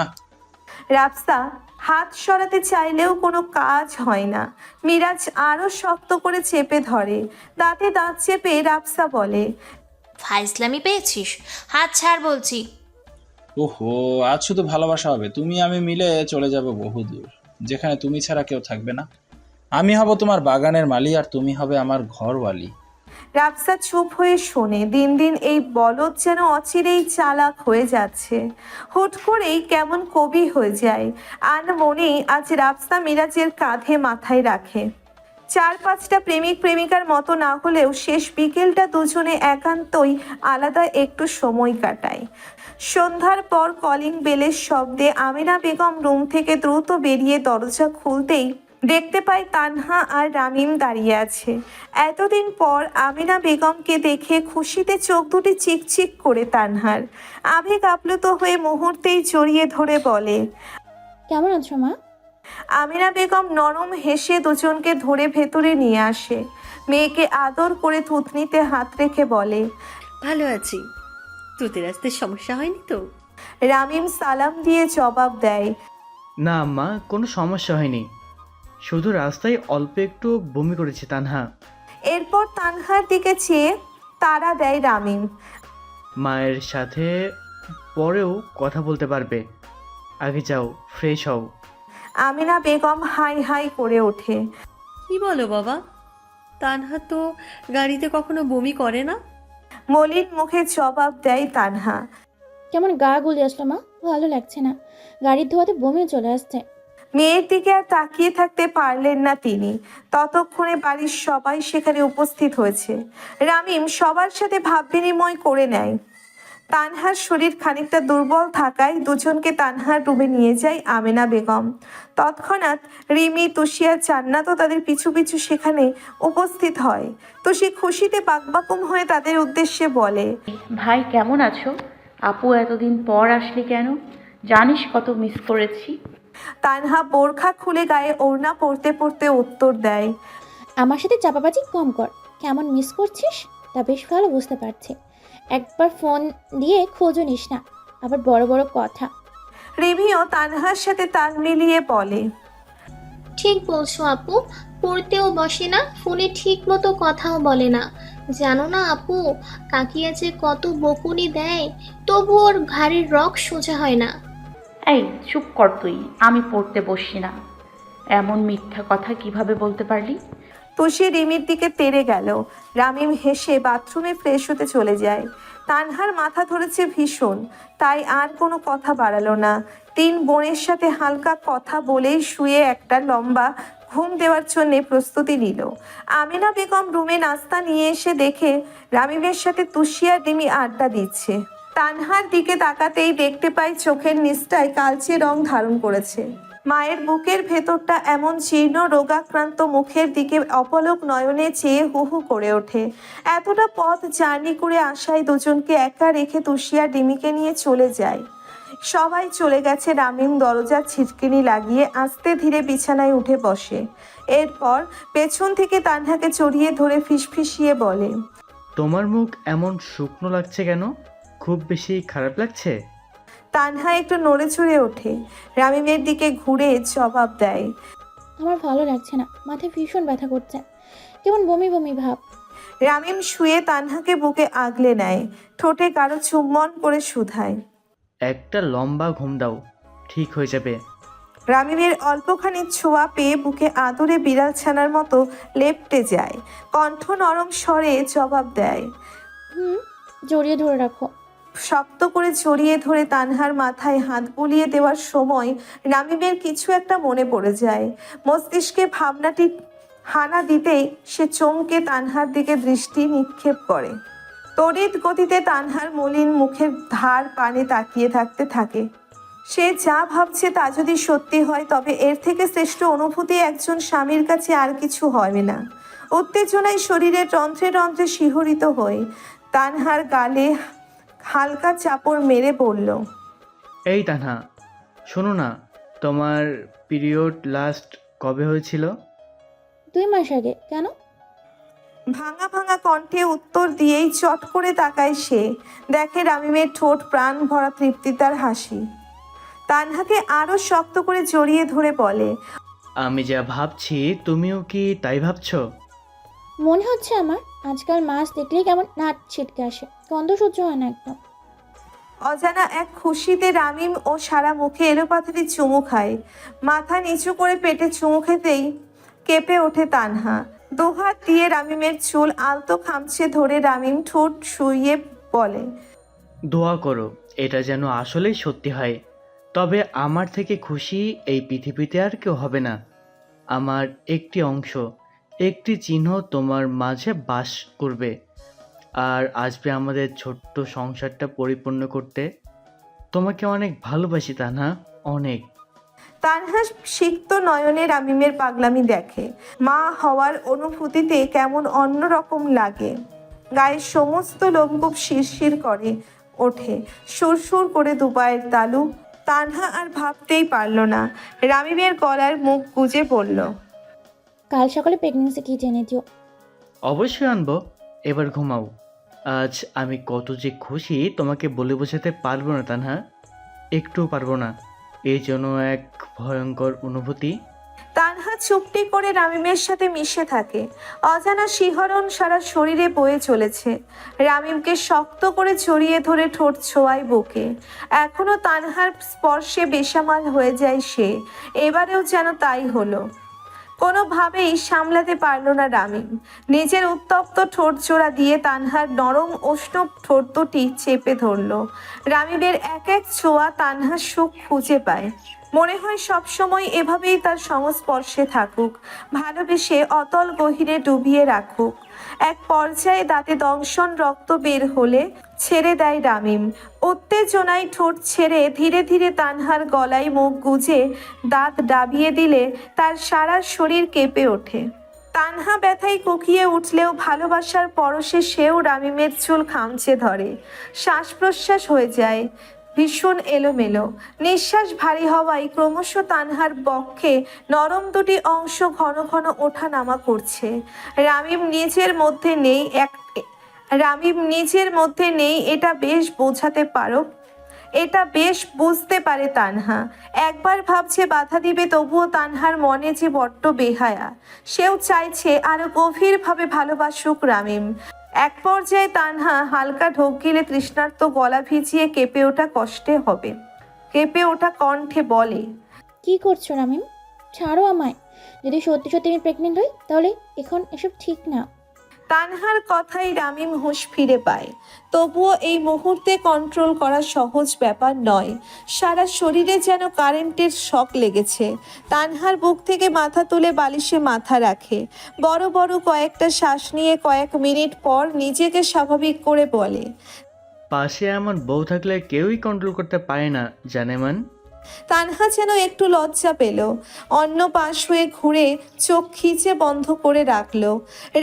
রাফসা হাত সরাতে চাইলেও কোনো কাজ হয় না। মিরাজ আরো শক্ত করে চেপে ধরে। দাঁতে দাঁত চেপে রাফসা বলে, ফাইজলামি পেয়েছিস? হাত ছাড় বলছি। ওহো, আজ শুধু ভালোবাসা হবে। তুমি আমি মিলে চলে যাব বহুদূর, যেখানে তুমি ছাড়া কেউ থাকবে না। আমি হব তোমার বাগানের মালি আর তুমি হবে আমার ঘরওয়ালি। রাফসা চুপ হয়ে শোনে। দিন দিন এই বলদ যেন অচিরেই চালাক হয়ে যাচ্ছে। হুট করেই কেমন কবি হয়ে যায়। আনমনেই আজ রাফসা মিরাজের কাঁধে মাথায় রাখে। 4-5টা প্রেমিক প্রেমিকার মতো না হলেও শেষ বিকেলটা দুজনে একান্তই আলাদা একটু সময় কাটায়। সন্ধ্যার পর কলিং বেলের শব্দে আমিনা বেগম রুম থেকে দ্রুত বেরিয়ে দরজা খুলতেই দেখতে পায় তানহা আর রামিম দাঁড়িয়ে আছে। এতদিন পর আমিনা বেগমকে দেখে খুশিতে চোখ দুটি চিকচিক করে তানহার। আবেগ আপ্লুত হয়ে মুহূর্তেই জড়িয়ে ধরে বলে, কেমন আছো মা? আমিনা বেগম নরম হেসে দুজনকে ধরে ভেতরে নিয়ে আসে। মেয়েকে আদর করে থুতনিতে হাত রেখে বলে, ভালো আছি। তোদের আসতে সমস্যা হয়নি তো? রামিম সালাম দিয়ে জবাব দেয়, না আম্মা, কোনো সমস্যা হয়নি, শুধু রাস্তায় অল্প একটু বমি করেছে তানহা। এরপর তানহার দিকে চেয়ে তাড়া দেয় রামিম। মায়ের সাথে পরেও কথা বলতে পারবে, আগে যাও ফ্রেশ হও। আমিনা বেগম হাই হাই করে ওঠে। কি বলো বাবা? তানহা তো গাড়িতে কখনো বমি করে না। মলিন মুখে জবাব দেয় তানহা। কেমন গা গুলি আসলো মা, ভালো লাগছে না, গাড়ির ধোয়াতে বমিও চলে আসছে। মেয়ের দিকে আর তাকিয়ে থাকতে পারলেন না তিনি। ততক্ষণে বাড়ির সবাই সেখানে উপস্থিত হয়েছে। রামিম সবার সাথে ভাব বিনিময় করে নেয়। তানহার শরীর খানিকটা দুর্বল থাকায় দুজনকে তানহার রুমে নিয়ে যায় আমেনা বেগম। তৎক্ষণাৎ রিমি, তুষি আর জান্নাতও তাদের পিছু পিছু সেখানে উপস্থিত হয়। তুষি খুশিতে বাকবাকুম হয়ে তাদের উদ্দেশ্যে বলে, ভাই কেমন আছো? আপু এতদিন পর আসলি কেন? জানিস কত মিস করেছি। তানহা বোরখা খুলে গায়ে ওড়না পরতে পরতে উত্তর দেয়, আমার সাথে চাপাবাজি কম কর, কেমন মিস করছিস তা বেশ ভালো বুঝতে পারছি। একবার ফোন দিয়ে খোঁজও নিস না, আবার বড় বড় কথা। রিমিও তানহার সাথে তাল মিলিয়ে বলে, ঠিক বলছো আপু, পড়তেও বসে না, ফোনে ঠিক মতো কথাও বলে না। জানো না আপু, কাকিয়া যে কত বকুনি দেয়, তবু ওর ঘাড়ের রগ সোজা হয় না। এই চুপ কর তুই, আমি পড়তে বসি না। এমন মিথ্যা কথা কিভাবে বলতে পারলি? তুষি রিমির দিকে তেড়ে গেল। রামিম হেসে বাথরুমে ফ্রেশ হতে চলে যায়। তানহার মাথা ধরেছে ভীষণ, তাই আর কোনো কথা বাড়ালো না। 3 বোনের সাথে হালকা কথা বলেই শুয়ে একটা লম্বা ঘুম দেওয়ার জন্যে প্রস্তুতি নিল। আমিনা বেগম রুমে নাস্তা নিয়ে এসে দেখে রামিমের সাথে তুষি আর রিমি আড্ডা দিচ্ছে। তানহার দিকে তাকাতেই দেখতে পায় চোখের নিচটায় কালচে রং ধারণ করেছে। মায়ের বুকের ভেতরটা এমন জীর্ণ রোগাক্রান্ত মুখের দিকে অপলক নয়নে চেয়ে হু হু করে ওঠে। এতটা পথ জার্নি করে আসায় দুজনকে একা রেখে তুষি আর রিমিকে নিয়ে চলে যায়। সবাই চলে গেছে। রামিম দরজার ছিটকিনি লাগিয়ে আস্তে ধীরে বিছানায় উঠে বসে। এরপর পেছন থেকে তানহাকে জড়িয়ে ধরে ফিসফিসিয়ে বলে, তোমার মুখ এমন শুকনো লাগছে কেন? খুব বেশি খারাপ লাগছে? তানহা একটু নড়ে চড়ে ওঠে। রামিমের দিকে ঘুরে জবাব দেয়, আমার ভালো লাগছে না, মাথায় ভীষণ ব্যথা করছে, কেমন বমি বমি ভাব। রামিম শুয়ে তানহাকে বুকে আগলে নেয়, ঠোঁটে কারো চুম্বন করে শুধায়, একটা লম্বা ঘুম দাও, ঠিক হয়ে যাবে। রামিমের অল্পখানি ছোঁয়া পেয়ে বুকে আদরে বিড়াল ছানার মতো লেপ্টে যায়। কণ্ঠ নরম স্বরে জবাব দেয়, জড়িয়ে ধরে রাখো। শক্ত করে জড়িয়ে ধরে তানহার মাথায় হাত বুলিয়ে দেওয়ার সময় রামিমের কিছু একটা মনে পড়ে যায়। মস্তিষ্কে ভাবনাটি হানা দিতেই সে চমকে তানহার দিকে দৃষ্টি নিক্ষেপ করে। তড়িৎ গতিতে তানহার মলিন মুখের ধার পানে তাকিয়ে থাকতে থাকে। সে যা ভাবছে তা যদি সত্যি হয় তবে এর থেকে শ্রেষ্ঠ অনুভূতি একজন স্বামীর কাছে আর কিছু হবে না। উত্তেজনায় শরীরের রন্ধ্রে রন্ধ্রে শিহরিত হয়ে তানহার গালে হালকা চাপড় মেরে বলল, এই তানহা, শোনো না, তোমার পিরিয়ড লাস্ট কবে হয়েছিল? 2 মাস আগে। কেন? ভাঙা ভাঙা কণ্ঠে উত্তর দিয়েই চট করে তাকায় সে। দেখে রামিমের ঠোঁট প্রাণ ভরা তৃপ্তিতার হাসি। তানহাকে আরো শক্ত করে জড়িয়ে ধরে বলে, আমি যা ভাবছি তুমিও কি তাই ভাবছো? মনে হচ্ছে আমার আজকাল মাছ দেখলেই কেমন নাট ছিটকে আসে, গন্ধ সহ্য হয় না একদম। অজানা এক খুশিতে রামিম ও সারা মুখে এলোপাথারি চুমু খায়। মাথা নিচু করে পেটে চুমু খেতেই কেঁপে ওঠে তানহা। দুহাত দিয়ে রামিমের চুল আলতো খামচে ধরে রামিম ঠোঁট শুইয়ে বলে, দোয়া করো এটা যেন আসলেই সত্যি হয়। তবে আমার থেকে খুশি এই পৃথিবীতে আর কেউ হবে না। আমার একটি অংশ, একটি চিহ্ন তোমার মাঝে বাস করবে আর আসবে আমাদের ছোট্ট সংসারটা পরিপূর্ণ করতে। তোমাকে অনেক ভালোবাসি তানহা, অনেক। তানহা সিক্ত নয়নে রামিমের পাগলামি দেখে। মা হওয়ার অনুভূতিতে কেমন অন্যরকম লাগে। গায়ের সমস্ত লোমকূপ শিরশির করে ওঠে। সুরসুর করে দুপায়ের তালু। তানহা আর ভাবতেই পারল না। রামিমের গলার মুখ গুজে বলল, কাল সকালে প্রেগনেন্সি কি জেনে দিও। অবশ্যই আনবো, এবার ঘুমাও। আজ আমি কত যে খুশি তোমাকে বলে বোঝাতে পারবো না তানহা, একটুও পারবো না। এই জন্য এক ভয়ঙ্কর অনুভূতি। তানহা চুপটি করে রামিমের সাথে মিশে থাকে। অজানা শিহরণ সারা শরীরে বয়ে চলেছে। রামিমকে শক্ত করে জড়িয়ে ধরে ঠোঁট ছোঁয়ায় বুকে। এখনো তানহার স্পর্শে বেসামাল হয়ে যায় সে। এবারেও যেন তাই হলো। কোনোভাবেই সামলাতে পারল না রামিম। নিজের উত্তপ্ত ঠোঁট জোড়া দিয়ে তানহার নরম উষ্ণ ঠোঁট দুটি চেপে ধরল। রামিমের এক এক ছোঁয়া তানহার সুখ খুঁজে পায়। মনে হয় সবসময় এভাবেই তার সংস্পর্শে থাকুক, ভালোবেসে অতল গহীরে ডুবিয়ে রাখুক। এক পর্যায়ে দাঁতে দংশন রক্ত বের হলে ছেড়ে দেয় রামিম। উত্তেজনায় ঠোঁট ছেড়ে ধীরে ধীরে তানহার গলায় মুখ গুজে দাঁত ডাবিয়ে দিলে তার সারা শরীর কেঁপে ওঠে। তানহা ব্যথায় কুকিয়ে উঠলেও ভালোবাসার পরশে সেও রামিমের চুল খামচে ধরে। শ্বাস প্রশ্বাস হয়ে যায় ভীষণ এলোমেলো। নিঃশ্বাস ভারী হওয়ায় ক্রমশ তানহার বক্ষে নরম দুটি অংশ ঘন ঘন ওঠা নামা করছে। রামিম নিজের মধ্যে নেই এটা বেশ বোঝাতে পারো, এটা বেশ বুঝতে পারে তানহা। একবার ভাবছে বাধা দিবে, তবুও তানহার মনে যে বড্ড বেহায়া। সেও চাইছে আরো গভীরভাবে ভালোবাসুক রামিম। এক পর্যায়ে তানহা হালকা ঢোক গিলে তৃষ্ণার্ত গলা ভিজিয়ে কেঁপে ওঠা কণ্ঠে বলে, কি করছো রামিম? ছাড়ো আমায়। যদি সত্যি সত্যি আমি প্রেগনেন্ট হই তাহলে এখন এসব ঠিক না। তানহার কথাই রামিম হুঁশ ফিরে পায়। তবুও এই মুহূর্তে কন্ট্রোল করা সহজ ব্যাপার নয়। সারা শরীরে যেন কারেন্টের শক লেগেছে। তানহার বুক থেকে মাথা তুলে বালিশে মাথা রাখে। বড় বড় কয়েকটা শ্বাস নিয়ে কয়েক মিনিট পর নিজেকে স্বাভাবিক করে বলে, পাশে আমার বউ থাকলে কেউই কন্ট্রোল করতে পারে না জানেমান। তানহা যেন একটু লজ্জা পেল। অন্য পাশ হয়ে ঘুরে চোখ খিচে বন্ধ করে রাখলো।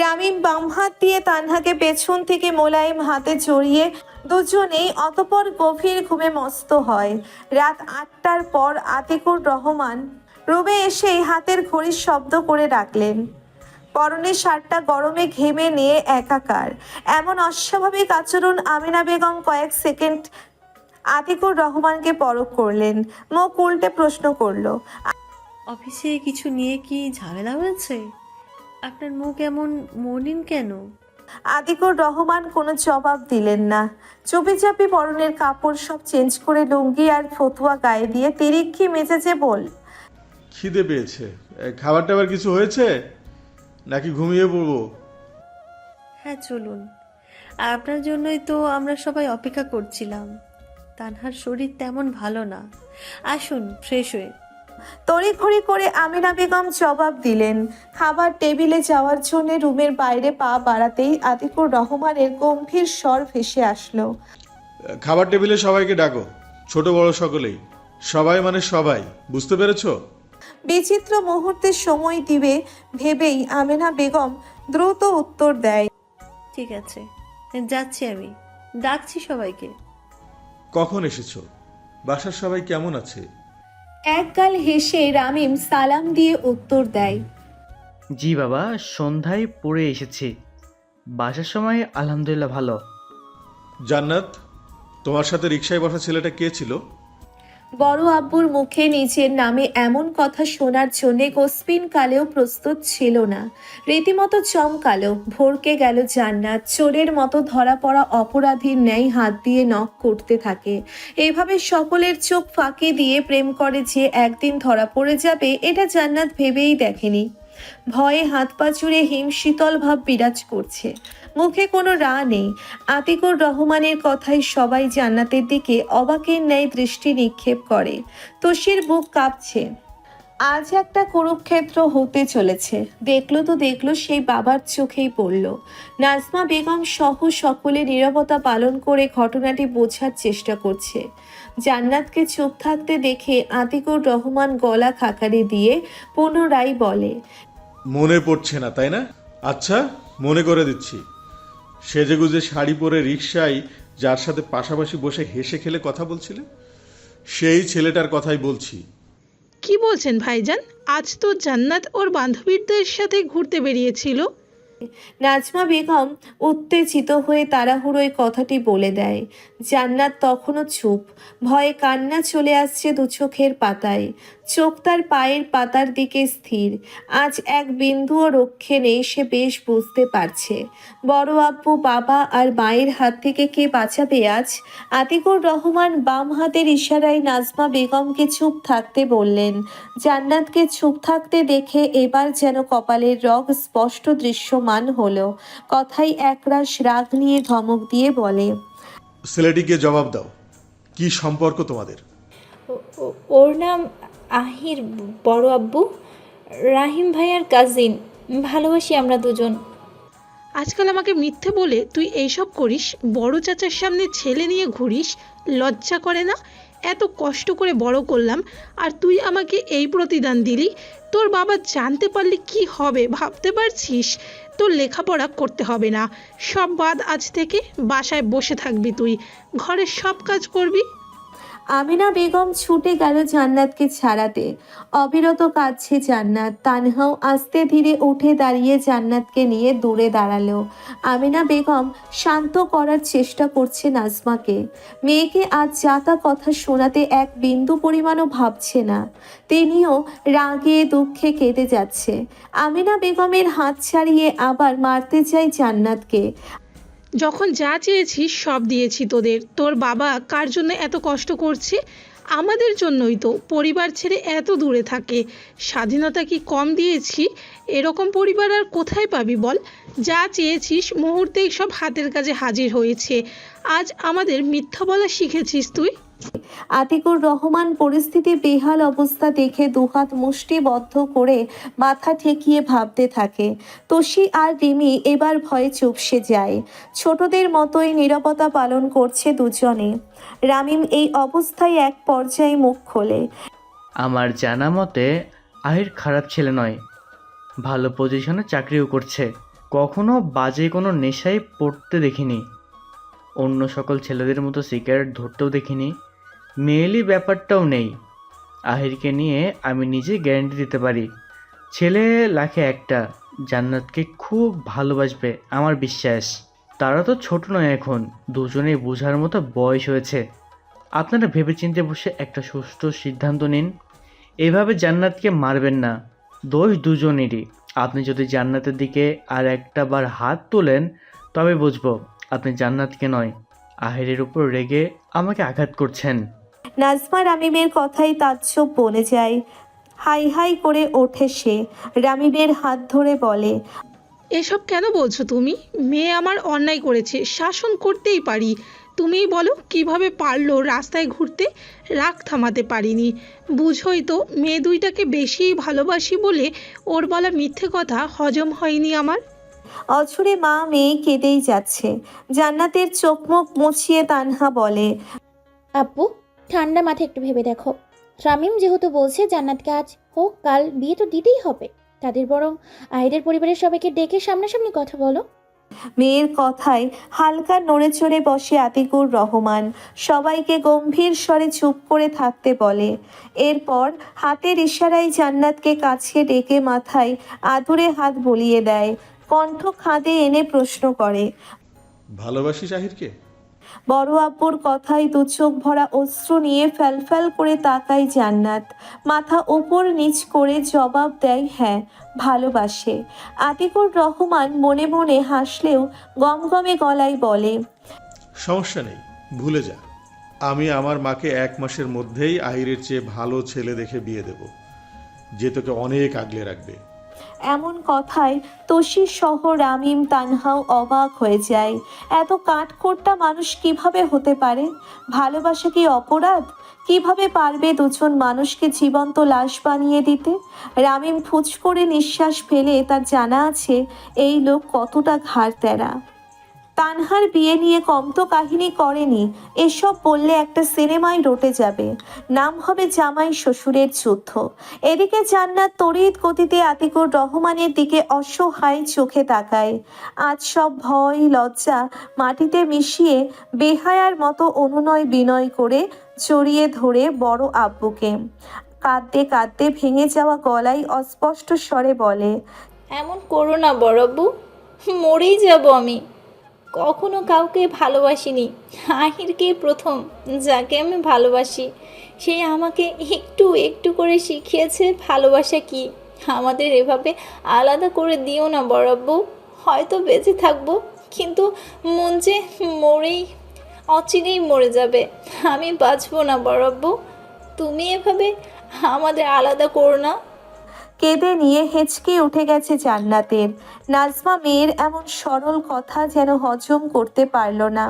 রামিম বাম হাত দিয়ে তানহাকে পেছন থেকে মোলায়েম হাতে জড়িয়ে দুজনেই অতপর গভীর ঘুমে মস্ত হয়। রাত 8টার পর আতিকুর রহমান রুমে এসে হাতের ঘড়ির শব্দ করে রাখলেন। পরনের শার্টটা গরমে ঘেমে নিয়ে একাকার। এমন অস্বাভাবিক আচরণ আমিনা বেগম কয়েক সেকেন্ড আতিকুর রহমানকে পরখ করলেন। মুখ উল্টে প্রশ্ন করলো, অফিসে কিছু নিয়ে কি ঝামেলা হয়েছে? আপনার মুখ এমন মলিন কেন? আতিকুর রহমান কোনো জবাব দিলেন না। চুপিচাপি পরনের কাপড় সব চেঞ্জ করে লুঙ্গি আর ফতুয়া গায়ে দিয়ে তিরিক্ষি মেজাজে বল, খিদে পেয়েছে, খাবার টাবার কিছু হয়েছে নাকি ঘুমিয়ে পড়বো? হ্যাঁ চলুন, আপনার জন্যই তো আমরা সবাই অপেক্ষা করছিলাম। তানহার শরীর তেমন ভালো না, আসুন ফ্রেশ হয়ে। তড়িঘড়ি করে আমিনা বেগম জবাব দিলেন। খাবার টেবিলে যাওয়ার জন্য রুমের বাইরে পা বাড়াতেই আতিকুর রহমানের গম্ভীর স্বর ভেসে আসলো, খাবার টেবিলে সবাইকে ডাকো, ছোট বড় সকলেই। সবাই মানে সবাই, বুঝতে পেরেছো? বিচিত্র মুহূর্তে সময় দিবে ভেবেই আমেনা বেগম দ্রুত উত্তর দেয়। ঠিক আছে, যাচ্ছি আমি, ডাকছি সবাইকে। কখন এসেছো? বাসার সবাই কেমন আছে? একগাল হেসে রামিম সালাম দিয়ে উত্তর দেয়। জি বাবা, সন্ধ্যায় পড়ে এসেছি। বাসার সময় আলহামদুলিল্লাহ ভালো। জান্নাত, তোমার সাথে রিকশায় বসা ছেলেটা কে ছিল? বড় আব্বুর মুখে নিজের নামে এমন কথা শোনার জন্যে কোসপিন কালেও প্রস্তুত ছিল না। রীতিমতো চমকালো, ভরকে গেল জান্নাত। চোরের মতো ধরা পড়া অপরাধীর ন্যায় হাত দিয়ে নখ করতে থাকে। এভাবে সকলের চোখ ফাঁকি দিয়ে প্রেম করে যে একদিন ধরা পড়ে যাবে, এটা জান্নাত ভেবেই দেখেনি। ভয়ে হাত পা জুড়ে হিমশীতল ভাব বিরাজ করছে, মুখে কোনো রা নেই। আতিকুর রহমানের কথায় সবাই জান্নাতের দিকে অবাকের ন্যায় দৃষ্টি নিক্ষেপ করে। তোষির বুক কাঁপছে। আজ একটা কুরুক্ষেত্র হতে চলেছে। দেখলো তো দেখলো, সেই বাবার চোখেই পড়ল। নাজমা বেগম সহ সকলে নীরবতা পালন করে ঘটনাটি বোঝার চেষ্টা করছে। জান্নাতকে চুপ থাকতে দেখে আতিকুর রহমান গলা খাকারি দিয়ে পুনরায় বলে, মনে পড়ছে না তাই না? আচ্ছা, মনে করে দিচ্ছি। সেজেগুজে শাড়ি পরে রিকশায় যার সাথে পাশাপাশি বসে হেসে খেলে কথা বলছিলে, সেই ছেলেটার কথাই বলছি। কি বলছেন ভাইজান? আজ তো জান্নাত ওর বান্ধবীদের সাথে ঘুরতে বেরিয়েছিল। নাজমা বেগম উত্তেজিত হয়ে তাড়াহুড়োয় কথাটি বলে দেয়। জান্নাত তখনও চুপ, ভয়ে কান্না চলে আসছে দু চোখের পাতায়। চোখ তার পায়ের পাতার দিকে স্থির। আজ এক বিন্দুও রক্ষে নেই, সে বেশ বুঝতে পারছে। বড় আব্বু, বাবা আর মায়ের হাত থেকে কে বাঁচাবে আজ? আতিকুর রহমান বাম হাতের ইশারায় নাজমা বেগমকে চুপ থাকতে বললেন। জান্নাতকে চুপ থাকতে দেখে এবার যেন কপালের রগ স্পষ্ট দৃশ্যমান হলো। কথাই একরাশ রাগ নিয়ে ধমক দিয়ে বলে, ছেলেটিকে জবাব দাও, কি সম্পর্ক তোমাদের? ওর নাম আহির, বড় আব্বু রাহিম ভাইয়ার কাজিন। ভালোবাসি আমরা দুজন। আজকাল আমাকে মিথ্যে বলে তুই এইসব করিস? বড় চাচার সামনে ছেলে নিয়ে ঘুরিস? লজ্জা করে না? এত কষ্ট করে বড় করলাম, আর তুই আমাকে এই প্রতিদান দিলি? তোর বাবা জানতে পারলে কি হবে ভাবতে পারছিস? তোর লেখাপড়া করতে হবে না, সব বাদ আজ থেকে। বাসায় বসে থাকবি তুই, ঘরের সব কাজ করবি। আমিনা বেগম ছুটে গেল জান্নাতকে ছাড়াতে। অবিরত কাঁদছে জান্নাত। তানহাও আস্তে ধীরে উঠে দাঁড়িয়ে জান্নাতকে নিয়ে দূরে দাঁড়ালো। আমিনা বেগম শান্ত করার চেষ্টা করছে নাজমাকে। মেয়েকে আজ যা তা কথা শোনাতে এক বিন্দু পরিমাণও ভাবছে না। তিনিও রাগে দুঃখে কেঁদে যাচ্ছে। আমিনা বেগমের হাত ছাড়িয়ে আবার মারতে চায় জান্নাতকে। যখন যা চেয়েছিস সব দিয়েছি তোদের। তোর বাবা কার জন্য এত কষ্ট করছে? আমাদের জন্যই তো। পরিবার ছেড়ে এত দূরে থাকে। স্বাধীনতা কি কম দিয়েছি? এরকম পরিবার আর কোথায় পাবি বল? যা চেয়েছিস মুহূর্তেই সব হাতের কাছে হাজির হয়েছে। আজ আমাদের মিথ্যা বলা শিখেছিস তুই। আতিকুর রহমান পরিস্থিতি বেহাল অবস্থা দেখে দুহাত মুষ্টিবদ্ধ করে মাথা ঠেকিয়ে ভাবতে থাকে। তোষি আর রিমি এবার ভয়ে চুপসে যায়। ছোটদের মতোই নীরবতা পালন করছে দুজনে। রামিম এই অবস্থায় এক পর্যায়ে মুখ খোলে। আমার জানা মতে আহির খারাপ ছেলে নয়, ভালো পজিশনে চাকরিও করছে। কখনো বাজে কোনো নেশায় পড়তে দেখিনি। অন্য সকল ছেলেদের মতো সিগারেট ধরতেও দেখিনি। মেয়েলি ব্যাপারটাও নেই। আহিরকে নিয়ে আমি নিজে গ্যারান্টি দিতে পারি, ছেলে লাখে একটা। জান্নাতকে খুব ভালোবাসবে আমার বিশ্বাস। তারা তো ছোট নয় এখন, দুজনেই বোঝার মতো বয়স হয়েছে। আপনারা ভেবেচিন্তে বসে একটা সুষ্ঠু সিদ্ধান্ত নিন। এভাবে জান্নাতকে মারবেন না, দোষ দুজনেরই। আপনি যদি জান্নাতের দিকে আর একটা বার হাত তোলেন তবে বুঝবো আপনি জান্নাতকে নয় আহিরের উপর রেগে আমাকে আঘাত করছেন। নাজমা রামিমের কথাই তাজ্জব বনে যায়। হাই হাই করে ওঠে সে। রামিমের হাত ধরে বলে, এসব কেন বলছো তুমি? মেয়ে আমার অন্যায় করেছে, শাসন করতেই পারি। তুমিই বলো কিভাবে পারলো রাস্তায় ঘুরতে? রাগ থামাতে পারিনি। বুঝোই তো, মেয়ে দুইটাকে বেশিই ভালোবাসি বলে ওর বলা মিথ্যে কথা হজম হয়নি আমার। অঝরে মা মেয়ে কেঁদেই যাচ্ছে। জান্নাতের চোখ মুখ মুছিয়ে তানহা বলে, আপু ঠান্ডা মাথায় একটু ভেবে দেখো, শামীম যেহেতু বলছে জান্নাতকে আজ হোক কাল বিয়ে তো দিতেই হবে, তাদের বরং আহিদের পরিবারের সবাইকে ডেকে সামনাসামনি কথা বলো। মেয়ের কথায় হালকা নড়ে চড়ে বসে আতিকুর রহমান, সবাইকে গম্ভীর স্বরে চুপ করে থাকতে বলে। এরপর হাতের ইশারায় জান্নাতকে কাছে ডেকে মাথায় আদুরে হাত বুলিয়ে দেয়, কণ্ঠ খাদে এনে প্রশ্ন করে, ভালোবাসিস আহিরকে? বড় আব্বুর কথায় দু চোখ ভরা অশ্রু নিয়ে ফ্যালফ্যাল করে তাকায় জান্নাত, মাথা উপর নিচ করে জবাব দেয়, হ্যাঁ ভালোবাসে। আতিকুর রহমান মনে মনে হাসলেও গমগমে গলায় বলে, সমস্যা নেই, ভুলে যা। আমি আমার মাকে 1 মাসের মধ্যেই আহিরের চেয়ে ভালো ছেলে দেখে বিয়ে দেব, যে তোকে অনেক আগলে রাখবে। এমন কথায় তোষি সহ রামিম তানহাও অবাক হয়ে যায়। এত কাঠখোট্টা মানুষ কিভাবে হতে পারে? ভালোবাসা কি অপরাধ? কিভাবে পারবে দুজন মানুষকে জীবন্ত লাশ বানিয়ে দিতে? রামিম ফুঁচ করে নিঃশ্বাস ফেলে তার জানা আছে এই লোক কতটা ঘাড় তেরা। তানহার বিয়ে নিয়ে কম তো কাহিনী করেনি, এসব বললে একটা সিনেমায় রটে যাবে, নাম হবে জামাই শ্বশুরের যুদ্ধ। এদিকে জান্নাত তড়িৎ গতিতে আতিকুর রহমানের দিকে অসহায় চোখে তাকায়। আজ সব ভয় লজ্জা মাটিতে মিশিয়ে বেহায়ার মতো অনুনয় বিনয় করে জড়িয়ে ধরে বড় আব্বুকে কাঁদতে কাঁদতে ভেঙে যাওয়া গলায় অস্পষ্ট স্বরে বলে, এমন করো না বড়াব্বু, মরেই যাব আমি। কখনো কাউকে ভালোবাসিনি, আহিরকে প্রথম যাকে আমি ভালোবাসি। সে আমাকে একটু একটু করে শিখিয়েছে ভালোবাসা কি। আমাদের এভাবে আলাদা করে দিও না বড়াব্বু। হয়তো বেঁচে থাকবো, কিন্তু মন যে মরেই অচিরেই মরে যাবে। আমি বাঁচবো না বড়াব্বু, তুমি এভাবে আমাদের আলাদা করো না। কেঁদে নিয়ে হেঁচকে উঠে গেছে জান্নাতের। নাজমা মেয়ের এমন সরল কথা যেন হজম করতে পারল না।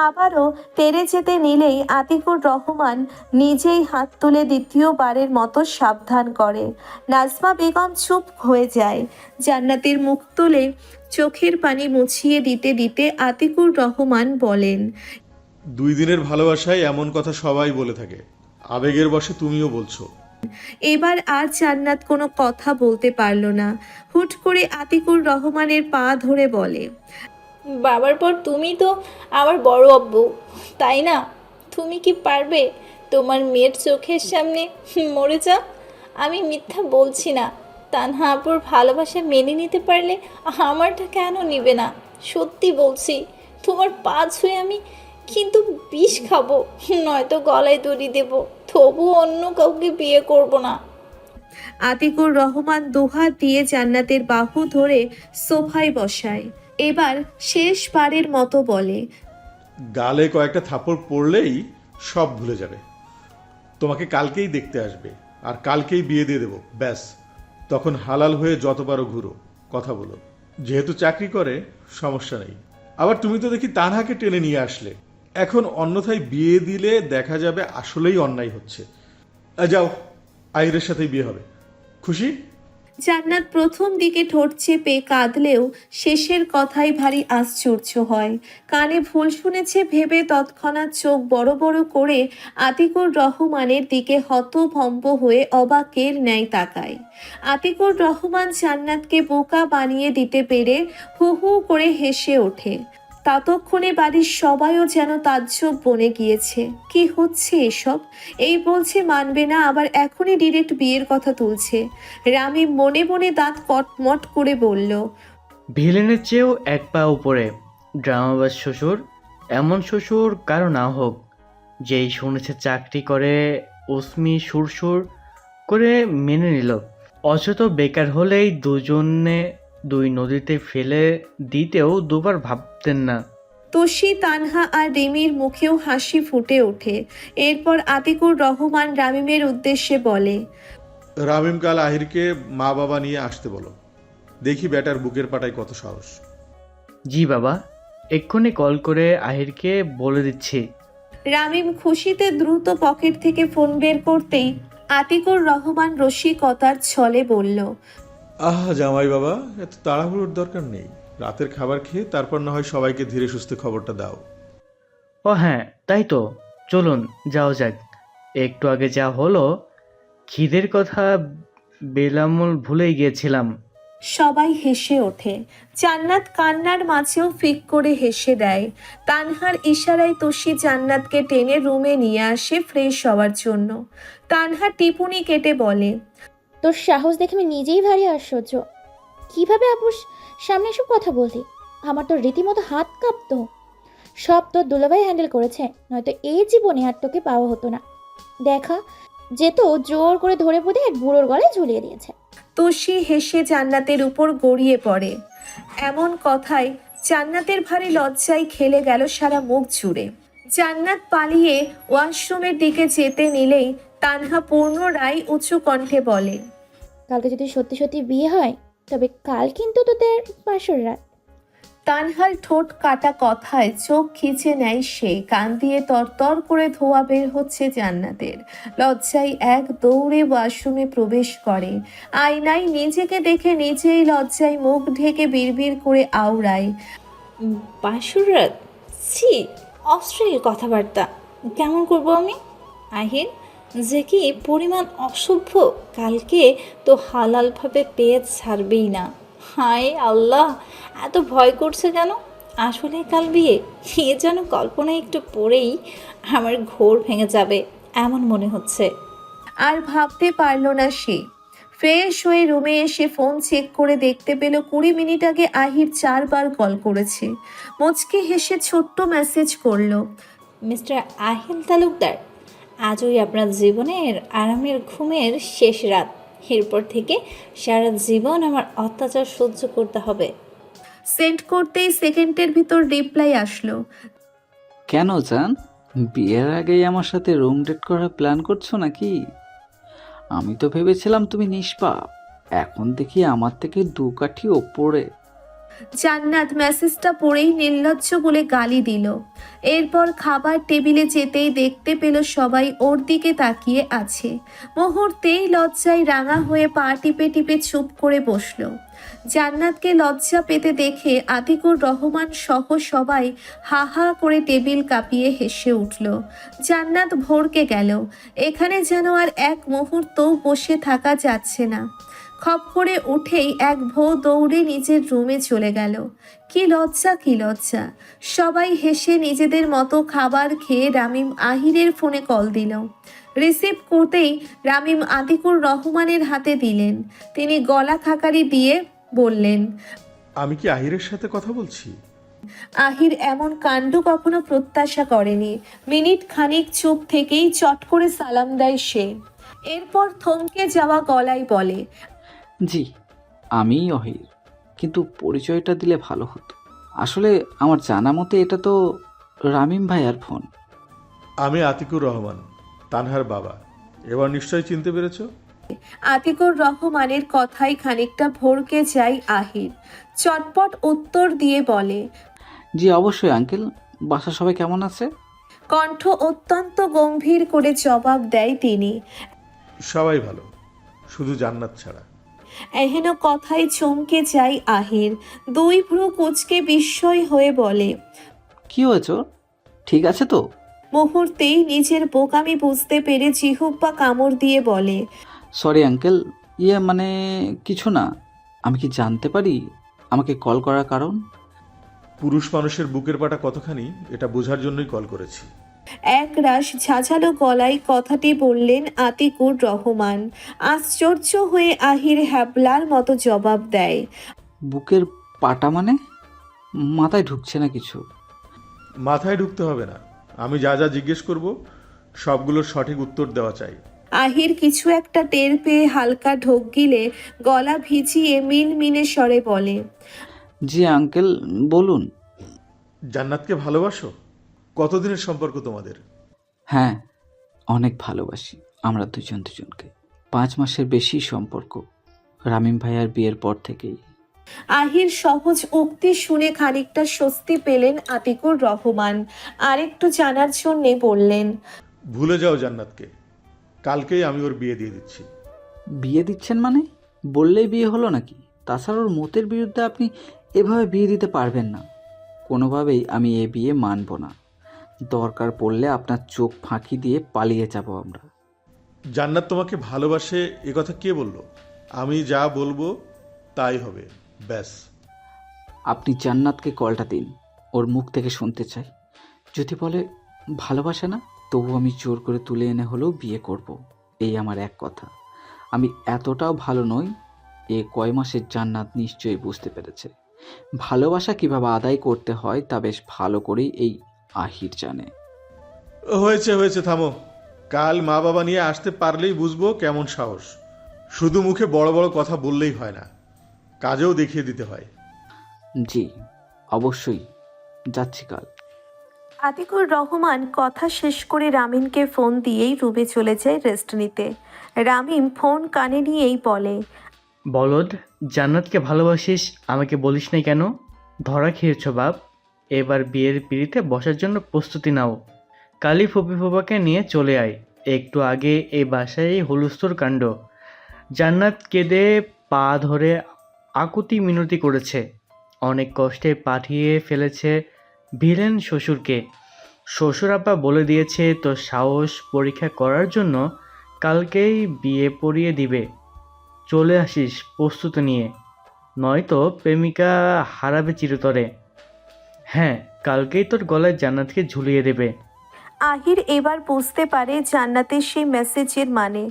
আবারও তেড়ে যেতে নিলেই আতিকুর রহমান নিজেই হাত তুলে দ্বিতীয়বারের মতো সাবধান করে। নাজমা বেগম চুপ হয়ে যায়। জান্নাতের মুখ তুলে চোখের পানি মুছিয়ে দিতে দিতে আতিকুর রহমান বলেন, 2 দিনের ভালোবাসায় এমন কথা সবাই বলে থাকে, আবেগের বশে তুমিও বলছো। এবার আর জান্নাত কোনো কথা বলতে পারল না। হুট করে আতিকুর রহমানের পা ধরে বলে, বাবার পর তুমি তো আমার বড় আব্বু, তাই না? তুমি কি পারবে তোমার মেয়ের চোখের সামনে মরে যাও? আমি মিথ্যা বলছি না। তানহা আপুর ভালোবাসা মেনে নিতে পারলে আমারটা কেন নিবে না? সত্যি বলছি, তোমার পা ছুঁয়ে আমি কিন্তু বিষ খাবো, নয়তো গলায় দড়ি দেবো, তবু অন্য কাউকে বিয়ে করব না। আতিকুর রহমান দুহাত দিয়ে জান্নাতের বাহু ধরে সোফায় বসায়। এবার শেষবারের মতো বলে, গালে কয়েকটা থাপড় পড়লেই সব ভুলে যাবে। তোমাকে কালকেই দেখতে আসবে, আর কালকেই বিয়ে দিয়ে দেবো, ব্যাস। তখন হালাল হয়ে যতবারও ঘুরো, কথা বলো। যেহেতু চাকরি করে সমস্যা নেই। আবার তুমি তো দেখি তানহাকে টেনে নিয়ে আসলে, এখন অন্যথায় বিয়ে দিলে দেখা যাবে আসলেই অন্যায় হচ্ছে। যাও, আহিরের সাথেই বিয়ে হবে। খুশি? জান্নাত প্রথম দিকে ঠোঁট চেপে কাঁদলেও শেষের কথাই ভারী আশ্চর্য হয়। কানে ভুল শুনেছে ভেবে তৎক্ষণাৎ চোখ বড় বড় করে আতিকুর রহমানের দিকে হতভম্ব হয়ে অবাকের ন্যায় তাকায়। আতিকুর রহমান জান্নাতকে বোকা বানিয়ে দিতে পেরে হু হু করে হেসে ওঠে। ততক্ষণে বাড়ির সবাইও যেন তাজ্জব বনে গিয়েছে। কি হচ্ছে এসব? এই বলছে মানবে না, আবার এখনই ডিরেক্ট বিয়ের কথা তুলছে। রামি মনে মনে দাঁত কটমট করে বলল, ভিলেনের চেয়েও 1 পা উপরে ড্রামাবাজ শ্বশুর। এমন শ্বশুর কারো না হোক, যেই শুনেছে চাকরি করে উসমি সুরসুর করে মেনে নিল। অযথ বেকার হলেই দুজনে 2 নদীতে ফেলে দিতেও 2বার ভাবতেন না। তোষি তানহা আর রিমির মুখেও হাসি ফুটে ওঠে। এরপর আতিকুর রহমান রামিমের উদ্দেশ্যে বলে, রামিম কাল আহিরকে মা বাবা নিয়ে আসতে বলো, দেখি বেটার বুকের পাটায় কত সাহস। জি বাবা, এক্ষুনি কল করে আহিরকে বলে দিচ্ছি। রামিম খুশিতে দ্রুত পকেট থেকে ফোন বের করতেই আতিকুর রহমান রসিকতার ছলে বলল, আহা জামাই বাবা, এত তাড়াহুড়োর দরকার নেই। রাতের খাবার খেয়ে তারপর না হয় সবাইকে ধীরে সুস্থে খবরটা দাও। ও হ্যাঁ, তাই তো, চলুন যাও যাক। একটু আগে যা হলো, খিদের কথা বেলামূল ভুলেই গিয়েছিলাম। সবাই হেসে ওঠে। জান্নাত কান্নার মাঝেও ফিক করে হেসে দেয়। তানহার ইশারায় তোষি জান্নাতকে টেনে রুমে নিয়ে আসে ফ্রেশ হওয়ার জন্য। তানহা টিপুনি কেটে বলে, তোর সাহস দেখে আমি নিজেই ভারী আশ্চর্য। কিভাবে আপুর সামনে এসব কথা বললি? আমার তো রীতিমতো হাত কাঁপতো। সব তোর দুলাভাই হ্যান্ডেল করেছে, নয়তো এই জীবনে আর তোকে পাওয়া হতো না। দেখা যেত জোর করে ধরে পড়ে এক বুড়োর গলায় ঝুলিয়ে দিয়েছে। তোষি হেসে জান্নাতের উপর গড়িয়ে পড়ে। এমন কথায় জান্নাতের ভারী লজ্জায় খেলে গেল সারা মুখ জুড়ে। জান্নাত পালিয়ে ওয়াশরুমের দিকে যেতে নিলেই তানহা পুনরায় উঁচু কণ্ঠে বলে, কালকে যদি সত্যি সত্যি বিয়ে হয়, তবে কাল কিন্তু তোদের বাসর রাত। তানহার ঠোঁট কাটা কথায় চোখ খিচে নেয় সে। কান দিয়ে তরতর করে ধোয়া বের হচ্ছে জান্নাতের। লজ্জায় এক দৌড়ে ওয়াশরুমে প্রবেশ করে। আয়নায় নিজেকে দেখে নিজেই লজ্জায় মুখ ঢেকে বিড়বিড় করে আওড়ায়, বাসর রাত? ছি, অশ্লীল কথাবার্তা। কেমন করব আমি? আহির যে কি পরিমাণ অসভ্য, কালকে তো হালালভাবে পেয়ে ছাড়বেই না। হায় আল্লাহ, এত ভয় করছে কেন? আসলে কাল বিয়ে, এ যেন কল্পনায় একটু পড়েই আমার ঘোর ভেঙে যাবে এমন মনে হচ্ছে। আর ভাবতে পারল না সে। ফ্রেশ হয়ে রুমে এসে ফোন চেক করে দেখতে পেল 20 মিনিট আগে আহির 4 বার কল করেছে। মুচকি হেসে ছোট্ট মেসেজ করলো, মিস্টার আহিল তালুকদার, আজই আপনার জীবনের আরামের ঘুমের শেষ রাত। এরপর থেকে সারা জীবন আমার অত্যাচার সহ্য করতে হবে। সেন্ড করতেই সেকেন্ডের ভিতর রিপ্লাই আসলো, কেন জান, বিয়ের আগেই আমার সাথে রুম ডেট করার প্ল্যান করছো নাকি? আমি তো ভেবেছিলাম তুমি নিষ্পাপ, এখন দেখি আমার থেকে 2 কাঠি ওপরে। জান্নাত মেসেজটা পড়েই নির্লজ্জ বলে গালি দিল। এরপর খাবার টেবিলে যেতেই দেখতে পেল সবাই ওর দিকে তাকিয়ে আছে। মুহূর্তেই লজ্জায় রাঙা হয়ে পা টিপে টিপে চুপ করে বসলো। জান্নাতকে লজ্জা পেতে দেখে আতিকুর রহমান সহ সবাই হা হা করে টেবিল কাঁপিয়ে হেসে উঠল। জান্নাত ভড়কে গেল। এখানে যেন আর এক মুহূর্তও বসে থাকা যাচ্ছে না। খপ করে উঠেই এক ভো দৌড়ে নিজের রুমে চলে গেল। কি লজ্জা, কি লজ্জা! সবাই হেসে নিজেদের মতো খাবার খেয়ে রামিম আহিরের ফোনে কল দিল। রিসিভ করতেই রামিম আতিকুর রহমানের হাতে দিলেন। তিনি গলা খাকারি দিয়ে বললেন, আমি কি আহিরের সাথে কথা বলছি? আহির এমন কাণ্ড কখনো প্রত্যাশা করেনি। মিনিট খানিক চুপ থেকেই চট করে সালাম দেয় সে। এরপর থমকে যাওয়া গলায় বলে, জি, আমিই অহির, কিন্তু পরিচয়টা দিলে ভালো হতো। আসলে আমার জানা মতে এটা তো রামিম ভাইয়ার ফোন। আমি আতিকুর রহমান, তানহার বাবা। এবার নিশ্চয়ই চিনতে পেরেছো? আতিকুর রহমানের কথায় খানিকটা ভড়কে যায় আহির। চটপট উত্তর দিয়ে বলে, জি অবশ্যই আঙ্কেল, বাসা সবাই কেমন আছে? কণ্ঠ অত্যন্ত গম্ভীর করে জবাব দেয় তিনি। সবাই ভালো, শুধু জান্নাত ছাড়া। এহেন কথায় চমকে যায় আহির। 2 ভ্রু কুঁচকে বিস্ময় হয়ে বলে, কি হয়েছে? ঠিক আছে তো? মুহূর্তেই নিজের বোকামি বুঝতে পেরে জিহুব্বা কামড় দিয়ে বলে, সরি আঙ্কেল, মানে কিছু না। আমি কি জানতে পারি আমাকে কল করার কারণ? পুরুষ মানুষের বুকের পাটা কতখানি এটা বোঝার জন্যই কল করেছি। একরাশ ঝাঁঝালো গলায় কথাটি বললেন আতিকুর রহমান। আশ্চর্য হয়ে আহির হ্যাবলার মতো জবাব দেয়, বুকের পাটা মানে? মাথায় ঢুকছে না কিছু। মাথায় ঢুকতে হবে না, আমি যা যা জিজ্ঞেস করব সবগুলোর সঠিক উত্তর দেওয়া চাই। আহির কিছু একটা টের পেয়ে হালকা ঢোক গিলে গলা ভিজিয়ে মিনমিনে স্বরে বলে, জি আঙ্কেল বলুন। জান্নাতকে ভালোবাসো? কতদিনের সম্পর্ক তোমাদের? হ্যাঁ, অনেক ভালোবাসি আমরা দুজন দুজনকে। 5 মাসের বেশি সম্পর্ক, রামিম ভাইয়ার বিয়ের পর থেকেই। আহির সহজ উক্তি শুনে খানিকটা স্বস্তি পেলেন আতিকুর রহমান। আরেকটু জানার জন্যে বললেন, ভুলে যাও জান্নাতকে, কালকেই আমি ওর বিয়ে দিয়ে দিচ্ছি। বিয়ে দিচ্ছেন মানে? বললেই বিয়ে হলো নাকি? তাছাড়া ওর মতের বিরুদ্ধে আপনি এভাবে বিয়ে দিতে পারবেন না। কোনোভাবেই আমি এ বিয়ে মানব না। দরকার পড়লে আপনার চোখ ফাঁকি দিয়ে পালিয়ে যাব আমরা। জান্নাত তোমাকে ভালোবাসে এ কথা কে বলল? আমি যা বলবো তাই হবে, ব্যাস। আপনি জান্নাতকে কলটা দিন, ওর মুখ থেকে শুনতে চাই। যদি বলে ভালোবাসে না, তবু আমি জোর করে তুলে এনে হলেও বিয়ে করব। এই আমার এক কথা। আমি এতটাও ভালো নই, এ কয় মাসের জান্নাত নিশ্চয়ই বুঝতে পেরেছে। ভালোবাসা কিভাবে আদায় করতে হয় তা বেশ ভালো করেই এই আহির জানে। হয়েছে হয়েছে, থামো। কাল মা বাবা নিয়ে আসতে পারলেই বুঝবো কেমন সাহস। শুধু মুখে বড় বড় কথা বললেই হয় না, কাজেও দেখিয়ে দিতে হয়। জি অবশ্যই, যাচ্ছি কাল। আতিকুর রহমান কথা শেষ করে রামিনকে ফোন দিয়েই রুমে চলে যায় রেস্ট নিতে। রামিন ফোন কানে নিয়েই বলে, বলদ, জান্নাতকে ভালোবাসিস, আমাকে বলিস নাই কেন? ধরা খেয়েছ বাপ। এবার বিয়ের পিঁড়িতে বসার জন্য প্রস্তুতি নাও। কালই ফুপি ফুপাকে নিয়ে চলে আয়। একটু আগে এই বাসায় হুলস্থুল কাণ্ড। জান্নাত কেঁদে পা ধরে আকুতি মিনতি করেছে, অনেক কষ্টে পাঠিয়ে ফেলেছে ভিলেন শ্বশুরকে। শ্বশুর আব্বা বলে দিয়েছে তোর সাহস পরীক্ষা করার জন্য কালকেই বিয়ে পড়িয়ে দিবে। চলে আসিস প্রস্তুতি নিয়ে, নয়তো প্রেমিকা হারাবে চিরতরে। হ্যাঁ, কালকেই তোর গলায় জান্নাতকে ঝুলিয়ে দেবে। আহির এবার বুঝতে পারে জান্নাতের সেই মেসেজের মানে,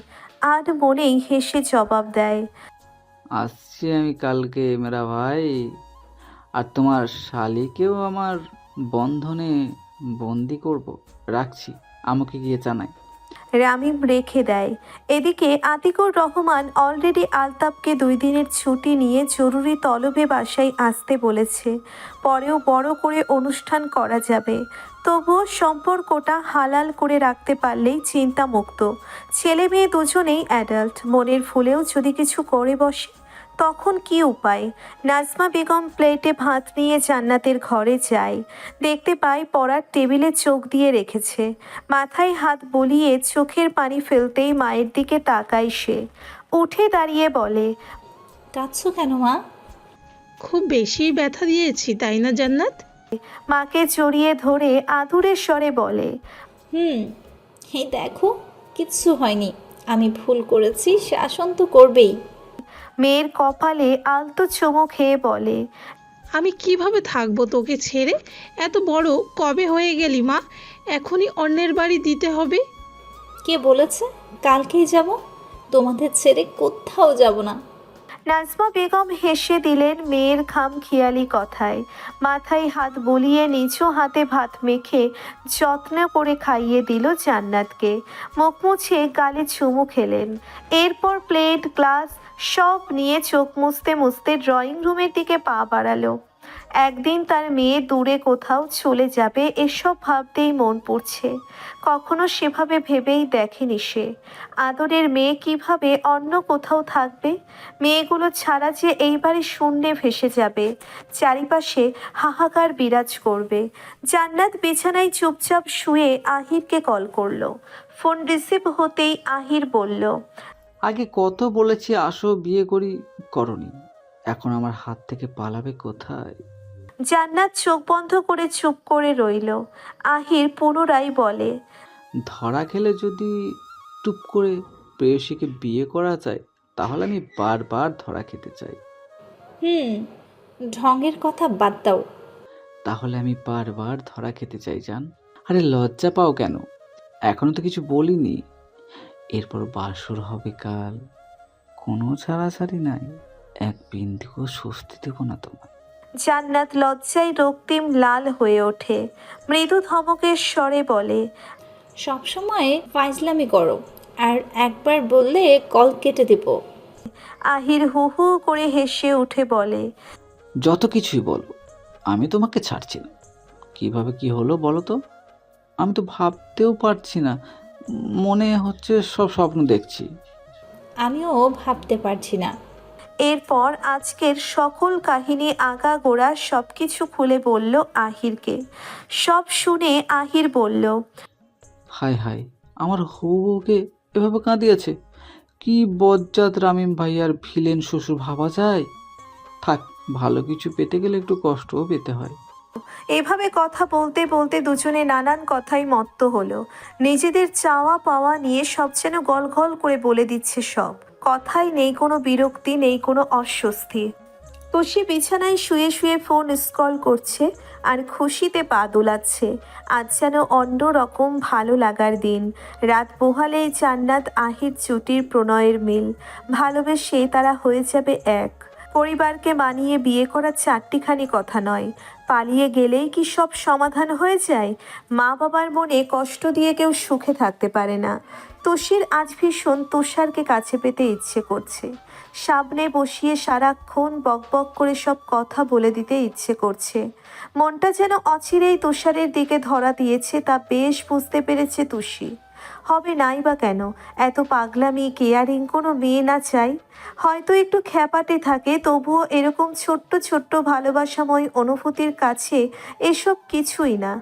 আর মনেই হেসে জবাব দেয়, আসছি আমি কালকে মেরা ভাই, আর তোমার শালিকেও আমার বন্ধনে বন্দি করব। রাখছি, আমাকে গিয়ে জানাই। রামিম রেখে দেয়। এদিকে আতিকুর রহমান অলরেডি আলতাপকে 2 দিনের ছুটি নিয়ে জরুরি তলবে বাসায় আসতে বলেছে। পরেও বড় করে অনুষ্ঠান করা যাবে, তবুও সম্পর্কটা হালাল করে রাখতে পারলেই চিন্তামুক্ত। ছেলে মেয়ে দুজনেই অ্যাডাল্ট, মনের ভুলেও যদি কিছু করে বসে তখন কি উপায়? নাজমা বেগম প্লেটে ভাত নিয়ে জান্নাতের ঘরে যায়। দেখতে পায় পড়ার টেবিলে চোখ দিয়ে রেখেছে। মাথায় হাত বুলিয়ে চোখের পানি ফেলতেই মায়ের দিকে তাকায় সে। উঠে দাঁড়িয়ে বলে, কাঁদছো কেন মা? খুব বেশি ব্যথা দিয়েছি তাই না জান্নাত? মাকে জড়িয়ে ধরে আদুরে স্বরে বলে, এই দেখো, কিচ্ছু হয়নি। আমি ভুল করেছি, শাসন তো করবেই। মেয়ের কপালে আলতো চুমু খেয়ে বলে, আমি কিভাবে থাকবো তোকে ছেড়ে? এত বড় কবে হয়ে গেলি মা? এখনই অন্যের বাড়ি দিতে হবে? কে বলেছে? কালকেই যাব, তোমাদের ছেড়ে কোথাও যাব না। নাজমা বেগম হেসে দিলেন মেয়ের খামখেয়ালি কথায়। মাথায় হাত বুলিয়ে নিচু হাতে ভাত মেখে যত্ন করে খাইয়ে দিল জান্নাতকে। মুখ মুছে গালে চুমু খেলেন। এরপর প্লেট গ্লাস সব নিয়ে চোখ মুছতে মুছতে ড্রয়িং রুমের দিকে পা বাড়ালো। একদিন তার মেয়ে দূরে কোথাও চলে যাবে এসব ভাবতেই মন পড়ছে। কখনো সেভাবে ভেবেই দেখেনি সে। আদরের মেয়ে কিভাবে অন্য কোথাও থাকবে? মেয়েগুলো ছাড়া যে এইবারে শূন্যে ভেসে যাবে, চারিপাশে হাহাকার বিরাজ করবে। জান্নাত বিছানায় চুপচাপ শুয়ে আহিরকে কল করলো। ফোন রিসিভ হতেই আহির বলল, আগে কত বলেছি আসো বিয়ে করি, করনি। এখন আমার হাত থেকে পালাবে কোথায়? জান্নাত চোখ বন্ধ করে চুপ করে রইল। আহির পুনরায় বলে, ধরা খেলে যদি টুপ করে প্রেয়সীকে বিয়ে করা যায়, তাহলে আমি বারবার ধরা খেতে চাই। ঢঙের কথা বাদ দাও। তাহলে আমি বারবার ধরা খেতে চাই জান। আরে লজ্জা পাও কেন? এখনো তো কিছু বলিনি। এরপর বাসর হবে কাল, কোনো ছাড়াছাড়ি নাই, এক বিন্দুও স্বস্তি দেব না তোমার। জান্নাত লজ্জায় রক্তিম লাল হয়ে ওঠে। মৃদু ধমকের স্বরে বলে, সবসময় ফাইজলামি করো, আর একবার বললে কল কেটে দেব। আহির হু হু করে হেসে উঠে বলে, যত কিছুই বলো, আমি তোমাকে ছাড়ছি না। কিভাবে কি হলো বলো তো? আমি তো ভাবতেও পারছি না, মনে হচ্ছে সব স্বপ্ন দেখছি। আমিও ভাবতে পারছি না। এরপর আজকের সকল কাহিনী আগাগোড়া সবকিছু খুলে বলল আহিরকে। সব শুনে আহির বলল, হায় হায়, আমার হবুকে এভাবে কাঁদিয়েছে। কি বজ্জাত রামিম ভাইয়ার ভিলেন শ্বশুর ভাবা যায়? থাক, ভালো কিছু পেতে গেলে একটু কষ্টও পেতে হয়। এভাবে কথা বলতে বলতে দুজনে নানান কথাই মত্ত হলো। নিজেদের চাওয়া পাওয়া নিয়ে সব যেন গলগল করে বলে দিচ্ছে সব। কথাই নেই কোনো বিরক্তি, নেই কোনো অস্বস্তি। খুশি বিছানায় শুয়ে শুয়ে ফোন স্ক্রল করছে আর খুশিতে পা দোলাচ্ছে। আজ যেন অন্য রকম ভালো লাগার দিন। রাত পোহালেই জান্নাত আহির জুটির প্রণয়ের মিল। ভালোবেসে তারা হয়ে যাবে এক। পরিবারকে মানিয়ে বিয়ে করা চারটিখানি কথা নয়। পালিয়ে গেলেই কি সব সমাধান হয়ে যায়? মা বাবার মনে কষ্ট দিয়ে কেউ সুখে থাকতে পারে না। তুষির আজ ভীষণ তুষারকে কাছে পেতে ইচ্ছে করছে। সামনে বসিয়ে সারাক্ষণ বকবক করে সব কথা বলে দিতে ইচ্ছে করছে। মনটা যেন অচিরেই তুষারের দিকে ধরা দিয়েছে, তা বেশ বুঝতে পেরেছে তুষি। হবে নাই বা কেন, এত পাগলামি কেয়ারিং কোনো মেয়ে না চাই? হয়তো একটু খ্যাপাটে থাকে, তবুও এরকম ছোট্ট ছোট্ট ভালোবাসাময় অনুভূতির কাছে এসব কিছুই না।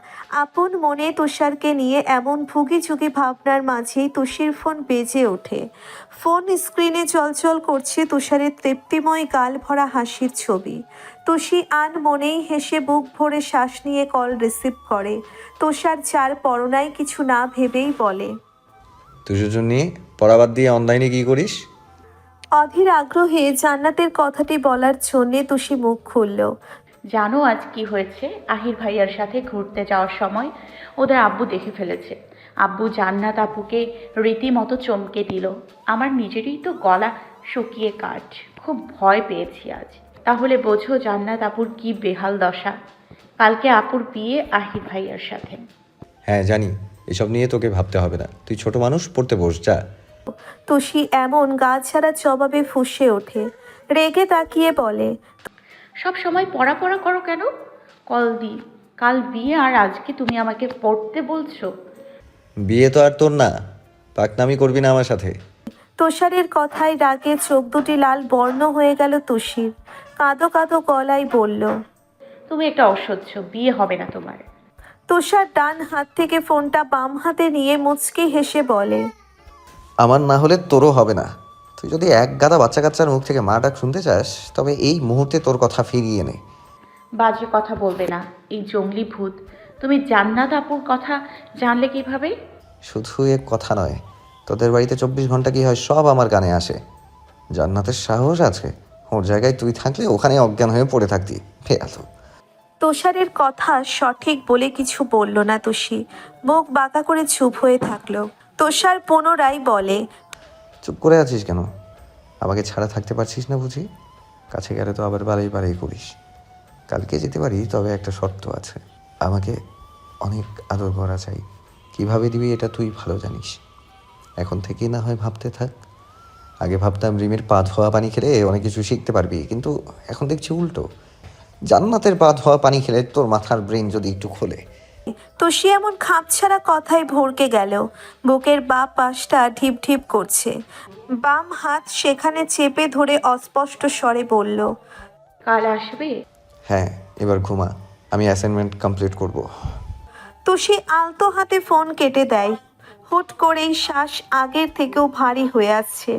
আপন মনে তুষারকে নিয়ে এমন ভুগিঝুগি ভাবনার মাঝেই তুষির ফোন বেজে ওঠে। ফোন স্ক্রিনে চলচল করছে তুষারের তৃপ্তিময় গাল ভরা হাসির ছবি। তুষি আন মনেই হেসে বুক ভরে শ্বাস নিয়ে কল রিসিভ করে। তুষার যার পরনায় কিছু না ভেবেই বলে, তুই নিয়ে পড়াবাদ দিয়ে অনলাইনে কি করিস? অধীর আগ্রহে জান্নাতের কথাটি বলার জন্যে তুষি মুখ খুলল। জানো আজ কি হয়েছে? আহির ভাইয়ার সাথে ঘুরতে যাওয়ার সময় ওদের আব্বু দেখে ফেলেছে। আব্বু জান্নাত আপুকে রীতিমতো চমকে দিল। আমার নিজেরই তো গলা শুকিয়ে কাঠ। খুব ভয় পেয়েছি আজ। তাহলে বোঝো জান্নাত আপুর কি বেহাল দশা। কালকে আপুর বিয়ে আহির ভাইয়ার সাথে। হ্যাঁ জানি, এসব নিয়ে তোকে ভাবতে হবে না। তুই ছোট মানুষ, পড়তে বস যা। তুষি এমন গা ছাড়া জবাবে ফুঁসে ওঠে। রেগে তাকিয়ে বলে, সব সময় পড়া পড়া করো কেন? কাল বিয়ে আর আজকে তুমি আমাকে পড়তে বলছো? বিয়ে তো আর তোর না, পাকনামি করবি না আমার সাথে। তুষারের কথায় রাগে চোখ দুটি লাল বর্ণ হয়ে গেল তুষির। কাঁদো কাঁদো গলায় বলল, তুমি একটা অসহ্য, বিয়ে হবে না তোমার। তুষার ডান হাত থেকে ফোনটা বাম হাতে নিয়ে মুচকি হেসে বলে, আমার না হলে তোরও হবে না। তুই যদি এক গাদা বাচ্চা কাচ্চার মুখ থেকে মা ডাক শুনতে চাস, তবে এই মুহূর্তে তোর কথা ফিরিয়ে নে। বাজে কথা বলবে না, এই জঙ্গলি ভূত। তুমি জান্নাত আপুর কথা জানলে কিভাবে? শুধু এক কথা নয়, তোদের বাড়িতে 24 ঘন্টা কি হয় সব আমার কানে আসে। জান্নাতের সাহস আছে, ওর জায়গায় তুই থাকলে ওখানে অজ্ঞান হয়ে পড়ে থাকতি। ফেয়ালো। তুষারের কথা সঠিক বলে কিছু বলল না তুষি। মুখ বাঁকা করে চুপ হয়ে থাকলো। তুষার পুনরায় বলে, চুপ করে আছিস কেন? আমাকে ছাড়া থাকতে পারছিস না বুঝি? কাছে গেলে তো আবার বাড়াই বাড়াই করিস। কালকে যেতে পারি, তবে একটা শর্ত আছে। আমাকে অনেক আদর করা চাই। কিভাবে দিবি এটা তুই ভালো জানিস। এখন থেকেই না হয় ভাবতে থাক। আগে ভাবতাম রিমির পা ধোয়া পানি খেলে অনেক কিছু শিখতে পারবি, কিন্তু এখন দেখছি উল্টো। জান্নাতের পা ধোয়া পানি খেলে তোর মাথার ব্রেন যদি একটু খোলে। তুষি এমন খাপছাড়া কথায় ভরকে গেল। বুকের বাঁ পাশটা ঢিপ ঢিপ করছে। বাম হাত সেখানে চেপে ধরে অস্পষ্ট স্বরে বলল, কাল আসবে? হ্যাঁ, এবার ঘুমা, আমি অ্যাসাইনমেন্ট কমপ্লিট করব। তুষি আলতো হাতে ফোন কেটে দেয়। হুট করেই শ্বাস আগের থেকেও ভারী হয়ে আসছে।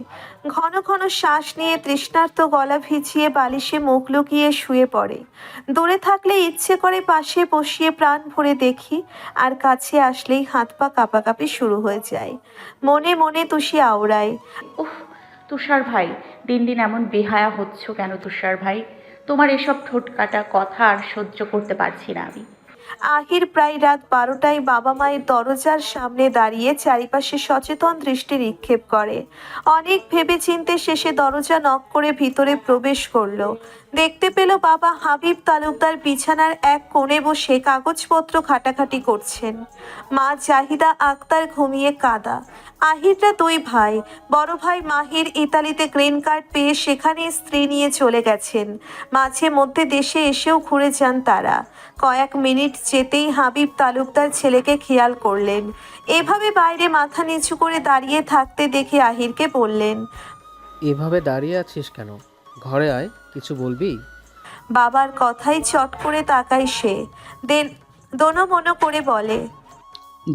ঘন ঘন শ্বাস নিয়ে তৃষ্ণার্ত গলা ভিজিয়ে বালিশে মুখ লুকিয়ে শুয়ে পড়ে। দূরে থাকলে ইচ্ছে করে পাশে বসিয়ে প্রাণ ভরে দেখি, আর কাছে আসলেই হাত পা কাঁপাকাঁপি শুরু হয়ে যায়। মনে মনে তুষি আওড়ায়, উফ, তুষার ভাই, দিন দিন এমন বেহায়া হচ্ছ কেন তুষার ভাই? তোমার এসব ঠোঁটকাটা কথা আর সহ্য করতে পারছি না আমি। আহির প্রায় রাত 12টায় বাবা মায়ের দরজার সামনে দাঁড়িয়ে চারিপাশে সচেতন দৃষ্টি নিক্ষেপ করে। অনেক ভেবেচিন্তে শেষে দরজা নক করে ভিতরে প্রবেশ করলো। দেখতে পেল বাবা হাবিব তালুকদার বিছানার এক কোণে বসে কাগজপত্র ঘাটাঘাটি করছেন। মা জাহিদা আক্তার ঘুমিয়ে কাঁদা। আহিররা 2 ভাই। বড় ভাই মাহির ইতালিতে গ্রিন কার্ড পেয়ে সেখানে স্ত্রী নিয়ে চলে গেছেন। মাঝে মধ্যে দেশে এসেও ঘুরে যান তারা। কয়েক মিনিট যেতেই হাবিব তালুকদার ছেলেকে খেয়াল করলেন। এভাবে বাইরে মাথা নিচু করে দাঁড়িয়ে থাকতে দেখে আহিরকে বললেন, এভাবে দাঁড়িয়ে আছিস কেন? ঘরে আয়, কিছু বলবি? বাবার কথাই চট করে তাকায় সে। দোনো করে বলে,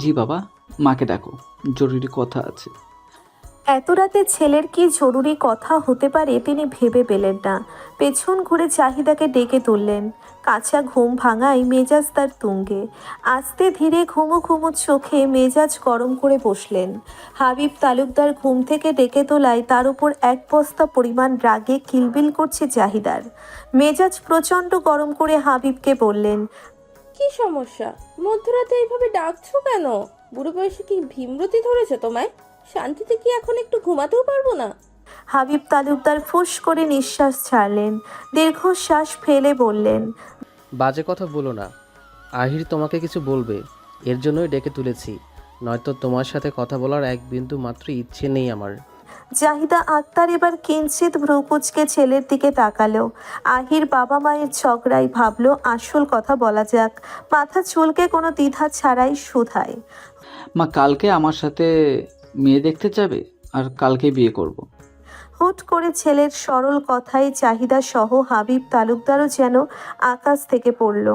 জি বাবা, মাকে ডাকো, জরুরি কথা আছে। এত রাতে ছেলের কি জরুরি কথা হতে পারে তিনি ভেবে পেলেন না। পেছন ঘুরে চাহিদাকে ডেকে তুললেন। কাঁচা ঘুম ভাঙায় মেজাজ তার তুঙ্গে। আস্তে ধীরে ঘুমো ঘুমো চোখে মেজাজ গরম করে বসলেন। হাবিব তালুকদার ঘুম থেকে ডেকে তোলায় তার উপর এক বস্তা পরিমাণ রাগে কিলবিল করছে চাহিদার। মেজাজ প্রচণ্ড গরম করে হাবিবকে বললেন, কি সমস্যা? মধ্যরাতে এইভাবে ডাকছো কেন? বুড়ো বয়সে কি ভীমরতি ধরেছে তোমায়? শান্তিতে কি এখন একটু ঘুমাতেও পারবো না? হাবিব তালুকদার ফুঁস করে নিঃশ্বাস ছাড়লেন। দীর্ঘশ্বাস ফেলে বললেন, বাজে কথা বলো না। আহির তোমাকে কিছু বলবে, এর জন্যই ডেকে তুলেছি, নয়তো তোমার সাথে কথা বলার এক বিন্দু মাত্র ইচ্ছে নেই আমার। জাহিদা আক্তার এবার কিঞ্চিত ভ্রুকুচকে ছেলের দিকে তাকালো। আহির বাবা মায়ের ঝগড়ায় ভাবলো আসল কথা বলা যাক। মাথা চুলকে কোনো দ্বিধা ছাড়াই শুধায়, মা কালকে আমার সাথে মেয়ে দেখতে যাবে আর কালকে বিয়ে করব। হুট করে ছেলের সরল কথায় চাহিদা সহ হাবিব তালুকদারও যেন আকাশ থেকে পড়ল।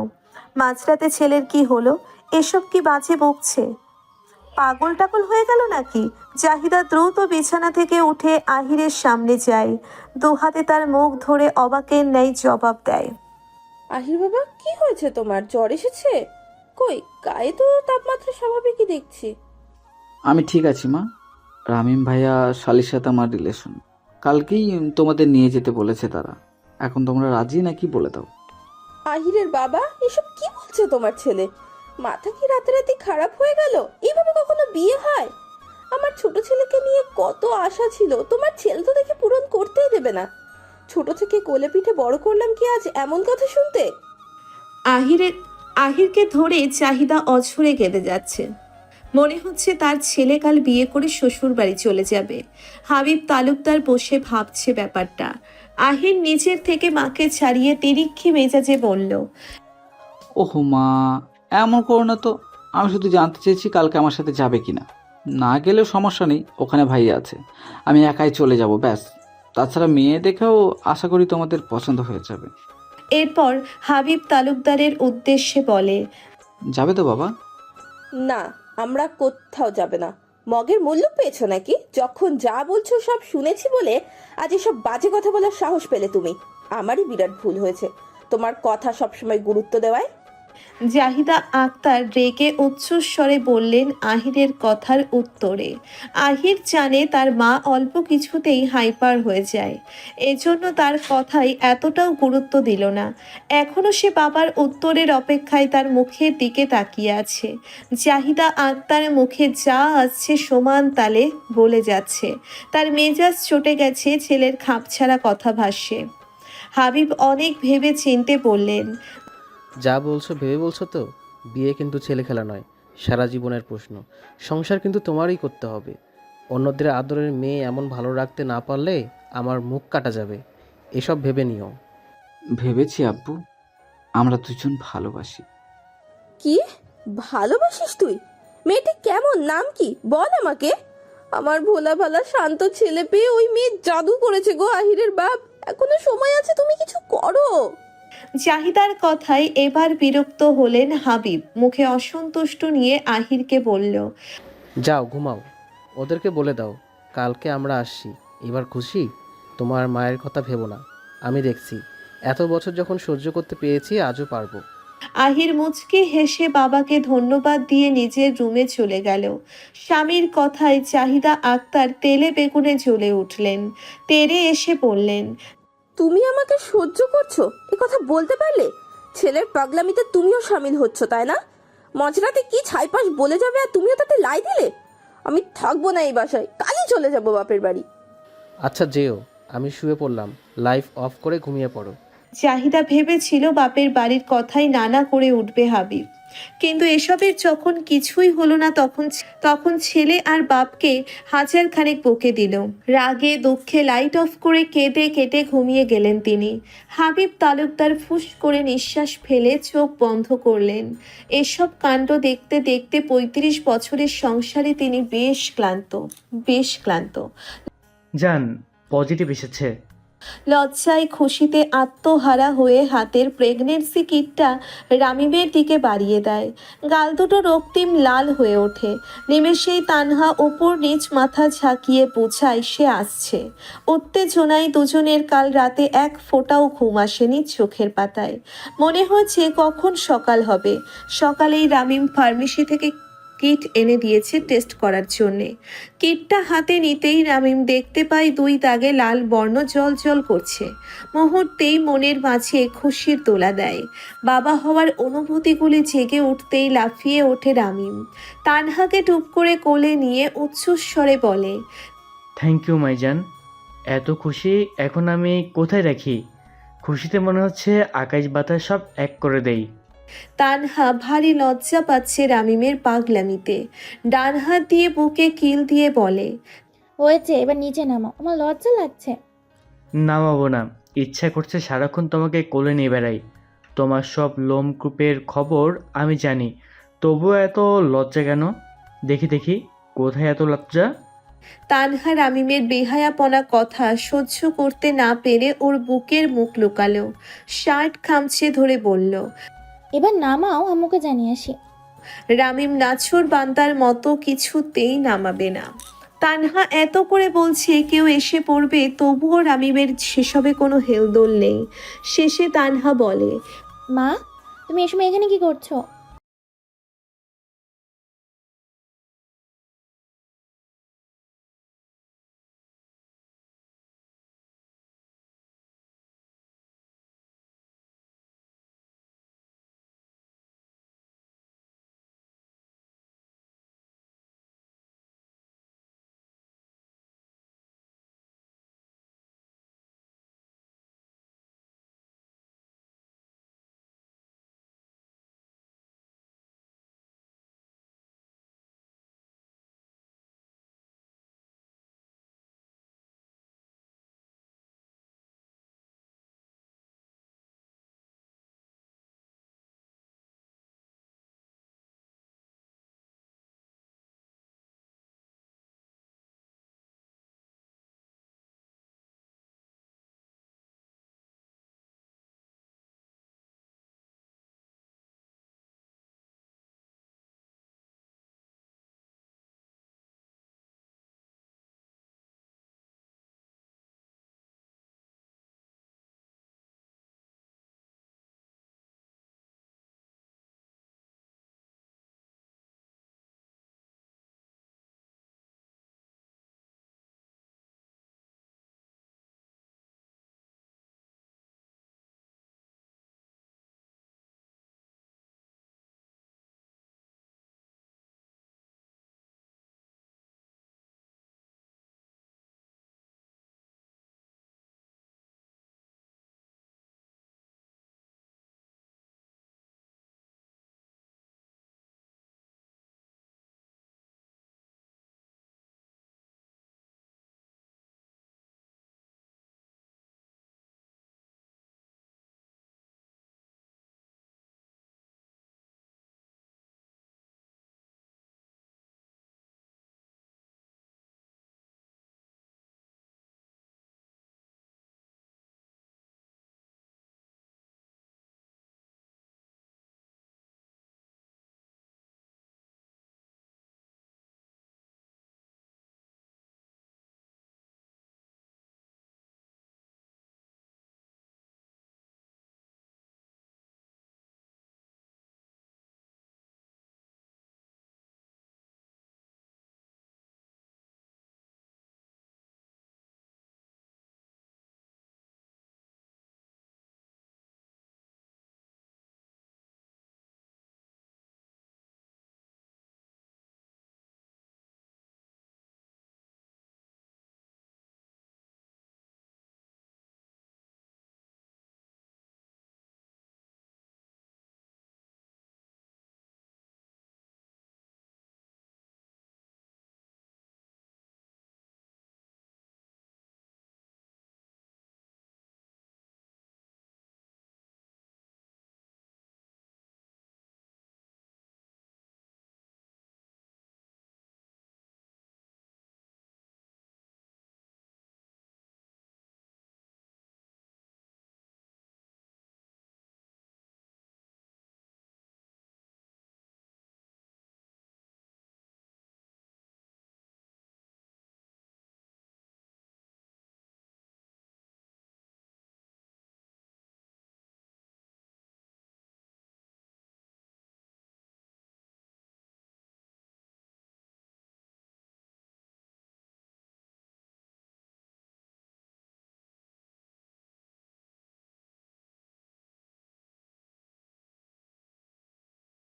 মাঝরাতে ছেলের কি হলো? এসব কি বাজে বকছে? পাগল টাগল হয়ে গেল নাকি? জাহিদা দ্রুত বিছানা থেকে উঠে আহিরের সামনে যায়। দুহাতে তার মুখ ধরে অবাকের ন্যায় জবাব দেয়, আহির বাবা, কি হয়েছে তোমার? জ্বর এসেছে? কই, গায়ে তো তাপমাত্রা স্বাভাবিকই দেখছি। আমি ঠিক আছি মা। রামিম ভাইয়া শালির সাথে আমার রিলেশন, কালকেই তোমাদের নিয়ে যেতে বলেছে তারা। এখন তোমরা রাজি নাকি বলে দাও। আহিরের বাবা, এসব কি বলছে তোমার ছেলে? মাথা কি রাতারাতি খারাপ হয়ে গেল? এইভাবে কখনো বিয়ে হয়? আমার ছোট ছেলেকে নিয়ে কত আশা ছিল, তোমার ছেলে তো দেখে পূরণ করতেই দেবে না। ছোট থেকে কোলে পিঠে বড় করলাম কি আজ এমন কথা শুনতে? আহিরকে ধরে চাহিদা অঝরে কেঁদে যাচ্ছে। মনে হচ্ছে তার ছেলে কাল বিয়ে করে শ্বশুর বাড়ি চলে যাবে। হাবিব তালুকদার বসে ভাবছে ব্যাপারটা। আহির নিচের থেকে মাকে ছাড়িয়ে তিরিক্ষি মেজাজে বলল, ওহো মা, এমন করো না তো। আমি শুধু জানতে চেয়েছি কালকে আমার সাথে যাবে কিনা। না গেলেও সমস্যা নেই, ওখানে ভাই আছে, আমি একাই চলে যাব ব্যাস। তাছাড়া মেয়ে দেখেও আশা করি তোমাদের পছন্দ হয়ে যাবে। এরপর হাবিব তালুকদারের উদ্দেশ্যে বলে, যাবে তো বাবা? না, আমরা কোথাও যাবে না। মগের মূল্য পেয়েছো নাকি? যখন যা বলছো সব শুনেছি বলে আজ এসব বাজে কথা বলার সাহস পেলে তুমি। আমারই বিরাট ভুল হয়েছে তোমার কথা সবসময় গুরুত্ব দেওয়ায়। জাহিদা আক্তার রেগে উচ্চস্বরে বললেন আহিরের কথার উত্তরে। আহির জানে তার মা অল্প কিছুতেই হাইপার হয়ে যায়, এজন্য তার কথায় এতটাও গুরুত্ব দিল না। এখনো সে বাবার উত্তরের অপেক্ষায় তার মুখের দিকে তাকিয়ে আছে। জাহিদা আক্তার মুখে যা আসছে সমান তালে বলে যাচ্ছে। তার মেজাজ চটে গেছে ছেলের খাপছাড়া কথা ভাষ্যে। হাবিব অনেক ভেবে চিনতে বললেন, যা বলছো ভেবে বলছো তো? বিয়ে কিন্তু ছেলে খেলা নয়, সারা জীবনের প্রশ্ন। সংসার কিন্তু তোমারই করতে হবে। অন্যদের আদরের মেয়ে এমন ভালো রাখতে না পারলে আমার মুখ কাটা যাবে, এসব ভেবে নিও। ভেবেছি আব্বু, আমরা দুজন ভালোবাসি। কি ভালোবাসিস তুই? মেয়েটি কেমন, নাম কি বল আমাকে। আমার ভোলা ভালা শান্ত ছেলে পেয়ে ওই মেয়ে জাদু করেছে গো আহিরের বাপ। এখনো সময় আছে, তুমি কিছু করো। জাহিদার কথায় এবার বিরক্ত হলেন হাবিব। মুখে অসন্তুষ্ট নিয়ে আহিরকে বলল, যাও ঘুমাও, ওদেরকে বলে দাও কালকে আমরা আসছি। এবার খুশি? তোমার মায়ের কথা ভেবো না, আমি দেখছি। এত বছর যখন সহ্য করতে পেরেছি, আজও পারবো। আহির মুচকি হেসে বাবাকে ধন্যবাদ দিয়ে নিজের রুমে চলে গেল। স্বামীর কথায় চাহিদা আক্তার তেলে বেগুনে জ্বলে উঠলেন। তেরে এসে বললেন, তুমি আমাকে সহ্য করছো, এ কথা বলতে পারলে? ছেলের পাগলামিতে তুমিও সামিল হচ্ছ, তাই না? মাঝরাতে কি ছাইপাশ বলে যাবে আর তুমিও তাতে লাই দিলে? আমি থাকবো না এই বাসায়, কালই চলে যাব বাপের বাড়ি। আচ্ছা যেও, আমি শুয়ে পড়লাম, লাইট অফ করে ঘুমিয়ে পড়ো। চাহিদা ভেবেছিল বাপের বাড়ির কথাই নানা করে উঠবে হাবিব, কিন্তু এসবের যখন কিছুই হলো না তখন ছেলে আর বাপকে হাজার খানেক বকে দিল। রাগে দুঃখে লাইট অফ করে কেঁদে কেটে ঘুমিয়ে গেলেন তিনি। হাবিব তালুকদার ফুস করে নিঃশ্বাস ফেলে চোখ বন্ধ করলেন। এসব কাণ্ড দেখতে দেখতে ৩৫ বছরের সংসারে তিনি বেশ ক্লান্ত। জান, পজিটিভ এসেছে। লজ্জায় খুশিতে আত্মহারা হয়ে হাতের প্রেগনেন্সি কিটটা রামিমের দিকে বাড়িয়ে দেয়। গাল দুটো রক্তিম লাল হয়ে ওঠে। নিমেষেই তানহা ওপর নিচ মাথা ঝাঁকিয়ে বোঝায় সে আসছে। উত্তেজনায় দুজনের কাল রাতে এক ফোঁটাও ঘুম আসেনি চোখের পাতায়। মনে হচ্ছে কখন সকাল হবে। সকালেই রামিম ফার্মেসি থেকে কিট এনে দিয়েছে টেস্ট করার জন্যে। কিটটা হাতে নিতেই রামিম দেখতে পায় 2 দাগে লাল বর্ণ জল জল করছে। মুহূর্তেই মনের মাঝে খুশির দোলা দেয়। বাবা হওয়ার অনুভূতিগুলি জেগে উঠতেই লাফিয়ে ওঠে রামিম। তানহাকে টুপ করে কোলে নিয়ে উচ্চস্বরে বলে, থ্যাংক ইউ মাইজান। এত খুশি এখন আমি কোথায় রাখি? খুশিতে মনে হচ্ছে আকাশ বাতাস সব এক করে দেই। তানহা ভারী লজ্জা পাচ্ছে রামিমের পাগলামিতে। ডান হাত দিয়ে বুকে কিল দিয়ে বলে, হয়েছে, এবার নিচে নামো, আমার লজ্জা লাগছে। নামাবো না, ইচ্ছা করছে সারাক্ষণ তোমাকে কোলে নিয়ে বেড়াই। তোমার সব লোমকূপের খবর আমি জানি, তবুও এত লজ্জা কেন? দেখি দেখি কোথায় এত লজ্জা? তানহা রামিমের বেহায়াপনা কথা সহ্য করতে না পেরে ওর বুকের মুখ লুকালো। শার্ট খামচে ধরে বলল, এবার নামাও, আম্মুকে জানিয়ে আসি। রামিম নাছোড় বান্দার মতো কিছুতেই নামাবে না। তানহা এত করে বলছে কেউ এসে পড়বে, তবুও রামিমের সেসবে কোনো হেলদোল নেই। শেষে তানহা বলে, মা, তুমি এ সময় এখানে কি করছো?